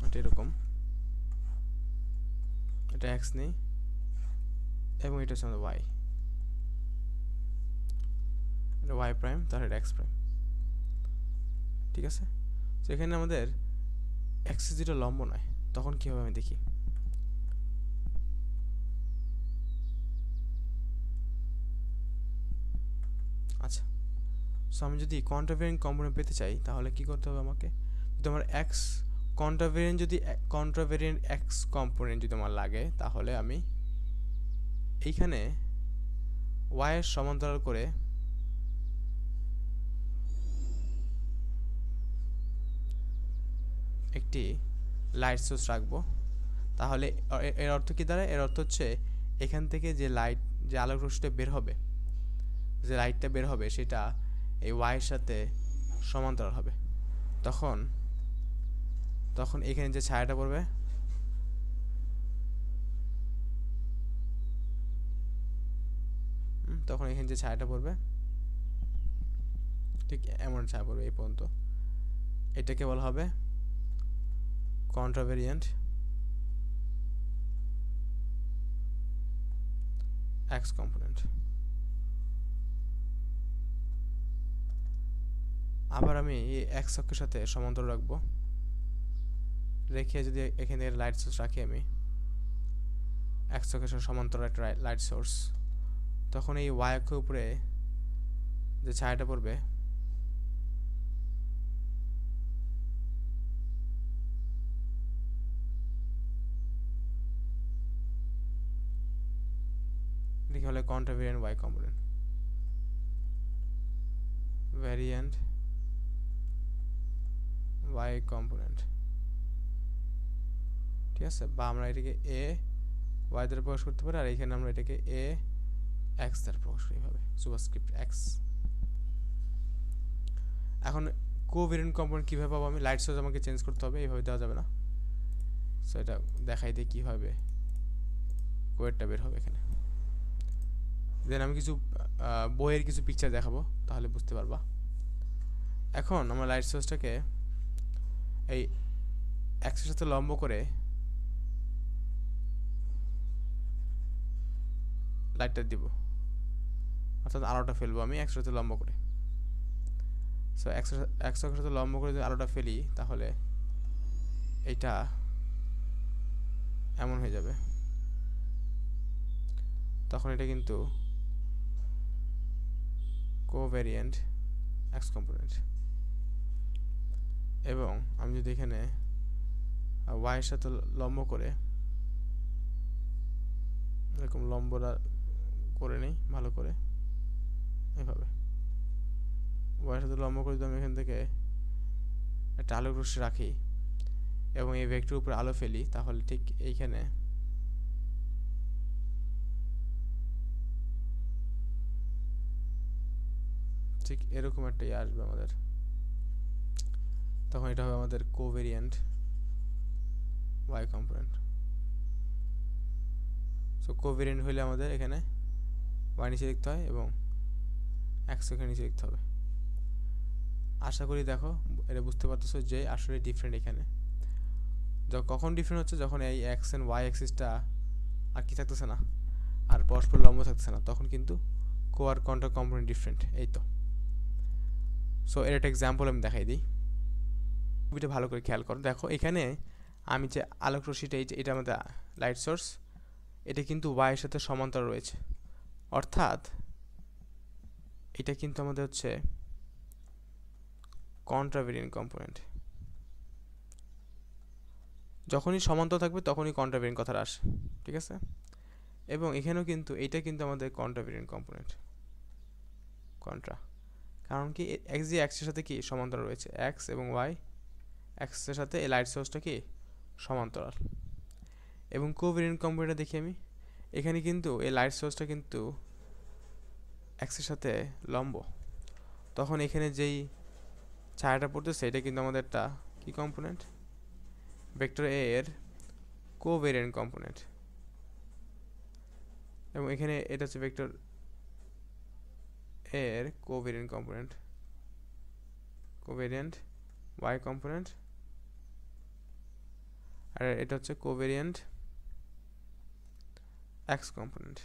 এটা এরকম, এটা এক্স নেই এবং এটা হচ্ছে আমাদের ওয়াই, এটা ওয়াই প্রাইম, তাহলে এটা এক্স প্রাইম। ঠিক আছে, তো এখানে আমাদের অ্যাক্সিস যেটা লম্ব নয়, তখন কী হবে আমি দেখি। আচ্ছা, সো আমি যদি কন্ট্রাভেরিয়েন্ট কম্পোনেন্ট পেতে চাই তাহলে কি করতে হবে আমাকে? যদি আমার এক্স কন্ট্রাভেরিয়েন্ট এক্স কম্পোনেন্ট যদি আমার লাগে, তাহলে আমি এইখানে ওয়াইয়ের সমান্তরাল করে একটি লাইট সোর্স রাখবো। তাহলে এর অর্থ কী দাঁড়ায়? এর অর্থ হচ্ছে এখান থেকে যে আলোক রশ্মিটা বের হবে, যে লাইটটা বের হবে, সেটা এই ওয়াইয়ের সাথে সমান্তরাল হবে। তখন এখানে যে ছায়াটা পড়বে, তখন এখানে যে ছায়াটা পড়বে ঠিক এমন ছায়া পড়বে এই পর্যন্ত। এটাকে বলা হবে কন্ট্রাভেরিয়েন্ট এক্স কম্পোনেন্ট। আবার আমি এই এক্স অক্ষের সাথে সমান্তরাল রাখবো, রেখে যদি এখানে লাইট সোর্স রাখি আমি এক্স অক্ষের সাথে সমান্তরাল একটা লাইট সোর্স, তখন এই ওয়াই অক্ষের উপরে যে ছায়াটা পড়বে এটাকে হলে contravariant y component, variant y component. ঠিক আছে, বা আমরা এটাকে এ ওয়াই দ্বারা প্রকাশ করতে পারি, আর এখানে আমরা এটাকে এ এক্স দ্বারা প্রকাশ করি, এইভাবে সুপারস্ক্রিপ্ট এক্স। এখন কোভ্যারিয়েন্ট কম্পোনেন্ট কীভাবে পাবো আমি? লাইট সোর্স আমাকে চেঞ্জ করতে হবে, এইভাবে দেওয়া যাবে না। সো এটা দেখাই দিই কীভাবে কোয়েরটা বের হবে এখানে। দেন আমি কিছু বইয়ের কিছু পিকচার দেখাবো, তাহলে বুঝতে পারবা। এখন আমরা লাইট সোর্সটাকে এই এক্সের সাথে লম্ব করে লাইটটা দিব, অর্থাৎ আলোটা ফেলবো আমি এক্সের সাথে লম্ব করে। সো এক্সের সাথে লম্ব করে যদি আলোটা ফেলি, তাহলে এইটা এমন হয়ে যাবে। তখন এটা কিন্তু কোভ্যারিয়েন্ট এক্স কম্পোনেন্ট। এবং আমি যদি এখানে ওয়াইয়ের সাথে লম্ব করে এরকম লম্বটা করে নিই ভালো করে, এভাবে ওয়াইয়ের সাথে লম্ব করে যদি আমি এখান থেকে একটা আলোক রশ্মি রাখি এবং এই ভেক্টরের উপরে আলো ফেলি, তাহলে ঠিক এইখানে ঠিক এরকম একটা ইয়ে আসবে আমাদের। তখন এটা হবে আমাদের কোভ্যারিয়েন্ট ওয়াই কম্পোনেন্ট। সো কোভ্যারিয়েন্ট হলে আমাদের এখানে ওয়াই নিচে লিখতে হয় এবং এক্স এখানে নিচে লিখতে হবে। আশা করি দেখো এটা বুঝতে পারতেছো যে আসলে ডিফারেন্ট এখানে। কখন ডিফারেন্ট হচ্ছে? যখন এই এক্স এন্ড ওয়াই অ্যাক্সিসটা আর কি থাকতেছে না, আর পরস্পর লম্ব থাকতেছে না, তখন কিন্তু কো আর কন্ট্রা কম্পোনেন্ট ডিফারেন্ট। এই তো। সো এর একটা এক্সাম্পল আমি দেখাই দিই, ছবিটা ভালো করে খেয়াল করো। দেখো এখানে আমি যে আলোক রশ্মিটা, এটা আমাদের লাইট সোর্স, এটা কিন্তু ওয়াইয়ের সাথে সমান্তরাল রয়েছে, অর্থাৎ এটা কিন্তু আমাদের হচ্ছে কন্ট্রাভেরিয়েন্ট কম্পোনেন্ট। যখনই সমান্তরাল থাকবে তখনই কন্ট্রাভেরিয়েন্ট কথাটা আসে, ঠিক আছে। এবং এখানেও কিন্তু এটা কিন্তু আমাদের কন্ট্রাভেরিয়েন্ট কম্পোনেন্ট, কন্ট্রা, কারণ কি এক্স যে এক্সের সাথে কি সমান্তরাল রয়েছে, এক্স এবং ওয়াই এক্সের সাথে এই লাইট সোর্সটা কি সমান্তরাল। এবং কোভেরিয়েন্ট কম্পোনেন্টটা দেখি আমি, এখানে কিন্তু এই লাইট সোর্সটা কিন্তু এক্সের সাথে লম্ব, তখন এখানে যেই ছায়াটা পড়তেছে এটা কিন্তু আমাদের একটা কি কম্পোনেন্ট, ভেক্টর এ এর কোভেরিয়েন্ট কম্পোনেন্ট। এবং এখানে এটা হচ্ছে ভেক্টর এ এর covariant component, covariant y component, আর এটা হচ্ছে কোভেরিয়েন্ট এক্স কম্পোনেন্ট।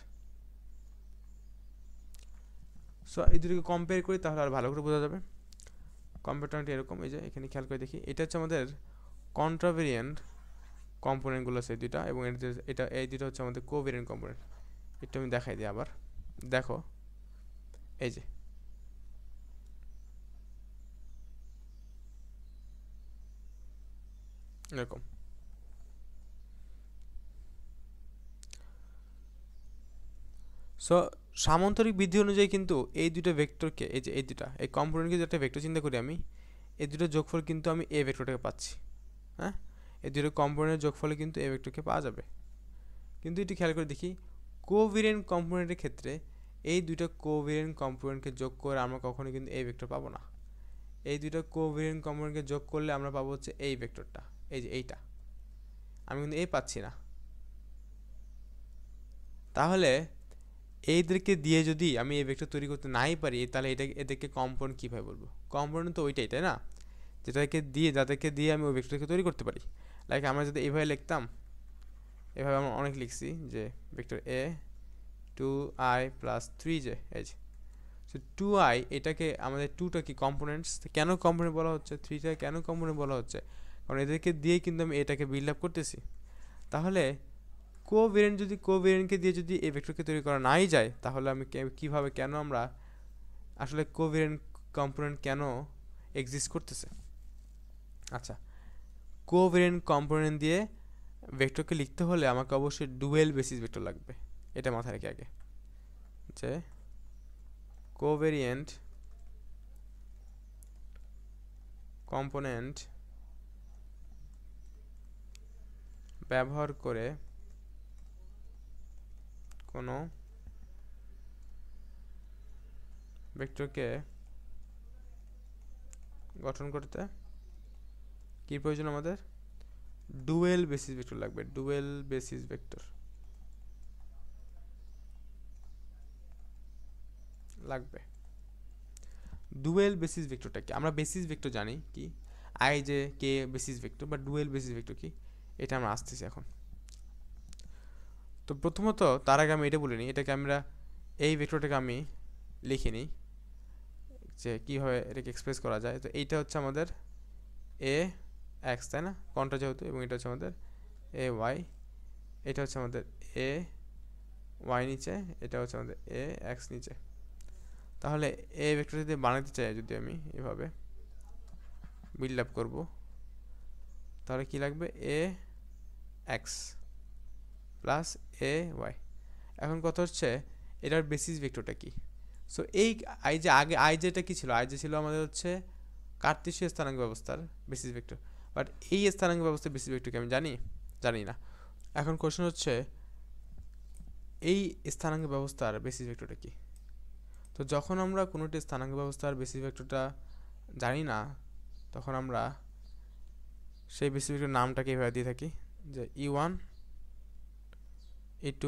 সো এই দুটোকে কম্পেয়ার করি তাহলে আর ভালো করে বোঝা যাবে। কম্পেয়ারটা এরকম, এই যে এখানে খেয়াল করে দেখি, এটা হচ্ছে আমাদের কন্ট্রাভেরিয়েন্ট কম্পোনেন্টগুলো আছে দুইটা, এবং এটা এই দুটো হচ্ছে আমাদের কোভেরিয়েন্ট কম্পোনেন্ট। একটু আমি দেখাই দিই আবার, দেখো এই যে এরকম। সো সামান্তরিক বিধি অনুযায়ী কিন্তু এই দুটো ভেক্টরকে, এই যে এই দুটা এই কম্পোনেন্টকে যে একটা ভেক্টর চিন্তা করি আমি, এই দুটো যোগফল কিন্তু আমি এ ভেক্টরটাকে পাচ্ছি। হ্যাঁ, এই দুটো কম্পোনেন্টের যোগফলে কিন্তু এ ভেক্টরকে পাওয়া যাবে। কিন্তু এটি খেয়াল করে দেখি, কোভেরিয়েন্ট কম্পোনেন্টের ক্ষেত্রে এই দুটো কোভেরিয়েন্ট কম্পোনেন্টকে যোগ করে আমরা কখনোই কিন্তু এই ভেক্টর পাবো না। এই দুটো কোভেরিয়েন্ট কম্পোনেন্টকে যোগ করলে আমরা পাবো হচ্ছে এই ভেক্টরটা, এই যে এইটা, আমি কিন্তু এই পাচ্ছি না। তাহলে এইদেরকে দিয়ে যদি আমি এই ভেক্টর তৈরি করতে নাই পারি, তাহলে এদেরকে কম্পোনেন্ট কীভাবে বলবো? কম্পোনেন্ট তো ওইটাই, তাই না, যাদেরকে দিয়ে আমি ওই ভেক্টরকে তৈরি করতে পারি। লাইক আমরা যদি এইভাবে লিখতাম, এভাবে আমরা অনেক লিখছি যে ভেক্টর এ 2i প্লাস 3j, এই যে সো 2i, এটাকে আমাদের 2টা কি কম্পোনেন্টস, কেন কম্পোনেন্ট বলা হচ্ছে, 3টা কেন কম্পোনেন্ট বলা হচ্ছে, কারণ এদেরকে দিয়েই কিন্তু আমি এটাকে বিল্ড আপ করতেছি। তাহলে কোভেরিয়েন্টকে দিয়ে যদি এই ভেক্টরকে তৈরি করা নাই যায়, তাহলে আমি কীভাবে, কেন আমরা আসলে কোভেরিয়েন্ট কম্পোনেন্ট কেন এক্সিস্ট করতেছে? আচ্ছা, কোভেরিয়েন্ট কম্পোনেন্ট দিয়ে ভেক্টরকে লিখতে হলে আমাকে অবশ্যই ডুয়েল বেসিস ভেক্টর লাগবে, এটা মাথায় রেখে আগে, যে কোভেরিয়েন্ট কম্পোনেন্ট ব্যবহার করে কোনো ভেক্টরকে গঠন করতে কি প্রয়োজন, আমাদের ডুয়েল বেসিস ভেক্টর লাগবে, ডুয়েল বেসিস ভেক্টর লাগবে। ডুয়েল বেসিস ভেক্টরটা কি? আমরা বেসিস ভেক্টর জানি কি, I J K basis vector, বা ডুয়েল বেসিস ভেক্টর কি, এটা আমরা আসতেছি এখন। তো প্রথমত তার আগে আমি এটা বলে নিই, এটাকে আমরা এই ভেক্টরটাকে আমি লিখে নিই যে কীভাবে এটাকে এক্সপ্রেস করা যায়। তো এইটা হচ্ছে আমাদের এ এক্স, তাই না, কন্ট্রা যেহেতু, এবং এটা হচ্ছে আমাদের এ ওয়াই, এটা হচ্ছে আমাদের এ ওয়াই নিচে, এটা হচ্ছে আমাদের এ এক্স নিচে। তাহলে এ ভেক্টর যদি বানাতে চাই, যদি আমি এভাবে বিল্ড আপ করবো, তাহলে কি লাগবে, এ এক্স প্লাস এ ওয়াই। এখন কথা হচ্ছে এটার বেসিস ভেক্টরটা কি? সো এই আই জেটা কি ছিল, আই জে ছিল আমাদের হচ্ছে কার্তেশীয় স্থানাঙ্ক ব্যবস্থার বেসিস ভেক্টর, বাট এই স্থানাঙ্ক ব্যবস্থার বেসিস ভেক্টরকে আমি জানি না। এখন কোশ্চেন হচ্ছে এই স্থানাঙ্ক ব্যবস্থার বেসিস ভেক্টরটা কি? তো যখন আমরা কোনোটি স্থানাঙ্ক ব্যবস্থার বেসিস ভেক্টরটা জানি না, তখন আমরা সেই বেসিস ভেক্টর নামটাকে এভাবে দিয়ে থাকি, যে E1 E2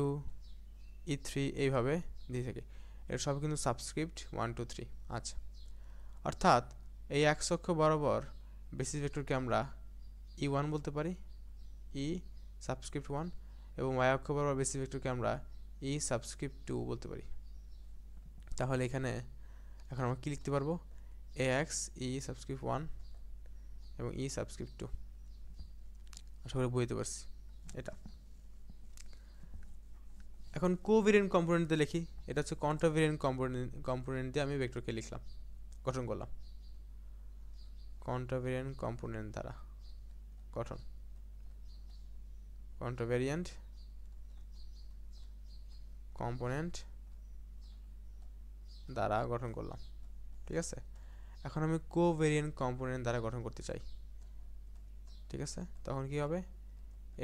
E3 এইভাবে দিয়ে থাকি। এটা সব কিন্তু সাবস্ক্রিপ্ট 1 2 3। আচ্ছা, অর্থাৎ এই এক্স অক্ষ বরাবর বেসিস ভেক্টরকে আমরা E1 বলতে পারি, E সাবস্ক্রিপ্ট 1, এবং ওয়াই অক্ষ বরাবর বেসিস ভেক্টরকে আমরা E সাবস্ক্রিপ্ট 2 বলতে পারি। তাহলে এখানে এখন আমরা কী লিখতে পারবো, ax E সাবস্ক্রিপ্ট 1 এবং E সাবস্ক্রিপ্ট 2। আশা করি বুঝতে পারছি এটা। এখন কোভেরিয়েন্ট কম্পোনেন্ট দিয়ে লিখি, এটা হচ্ছে কন্ট্রাভেরিয়েন্ট কম্পোনেন্ট দিয়ে আমি ভেক্টরকে লিখলাম, গঠন করলাম, কন্ট্রাভেরিয়েন্ট কম্পোনেন্ট দ্বারা গঠন। কন্ট্রাভেরিয়েন্ট কম্পোনেন্ট দ্বারা গঠন করলাম, ঠিক আছে। এখন আমি কোভেরিয়েন্ট কম্পোনেন্ট দ্বারা গঠন করতে চাই, ঠিক আছে। তখন কি হবে,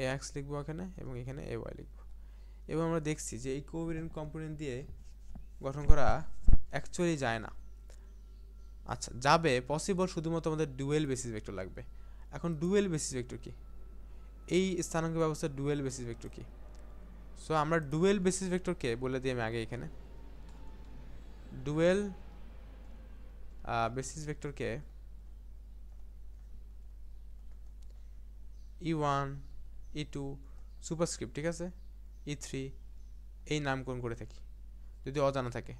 এ এক্স লিখবো এখানে এবং এখানে এ ওয়াই লিখবো। এবং আমরা দেখছি যে এই কোভেরিয়েন্ট কম্পোনেন্ট দিয়ে গঠন করা অ্যাকচুয়ালি যায় না। আচ্ছা, যাবে পসিবল, শুধুমাত্র আমাদের ডুয়েল বেসিস ভেক্টর লাগবে। এখন ডুয়েল বেসিস ভেক্টর কি, এই স্থানাঙ্ক ব্যবস্থার ডুয়েল বেসিস ভেক্টর কি? সো আমরা ডুয়েল বেসিস ভেক্টরকে বলে দিই আমি আগে এখানে ডুয়েল বেসিস ভেক্টরকে E1 E2 সুপারস্ক্রিপ্ট, ঠিক আছে, E3 এই নামকরণ করে থাকি যদি অজানা থাকে।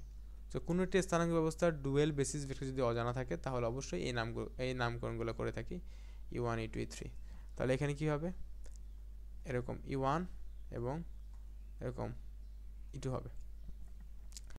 তো কোনো একটি স্থানাঙ্ক ব্যবস্থার ডুয়েল বেসিস ভেক্টর যদি অজানা থাকে তাহলে অবশ্যই এই নামকরণগুলো করে থাকি E1 E2 E3। তাহলে এখানে কি হবে, এরকম E1 এবং এরকম E2 হবে।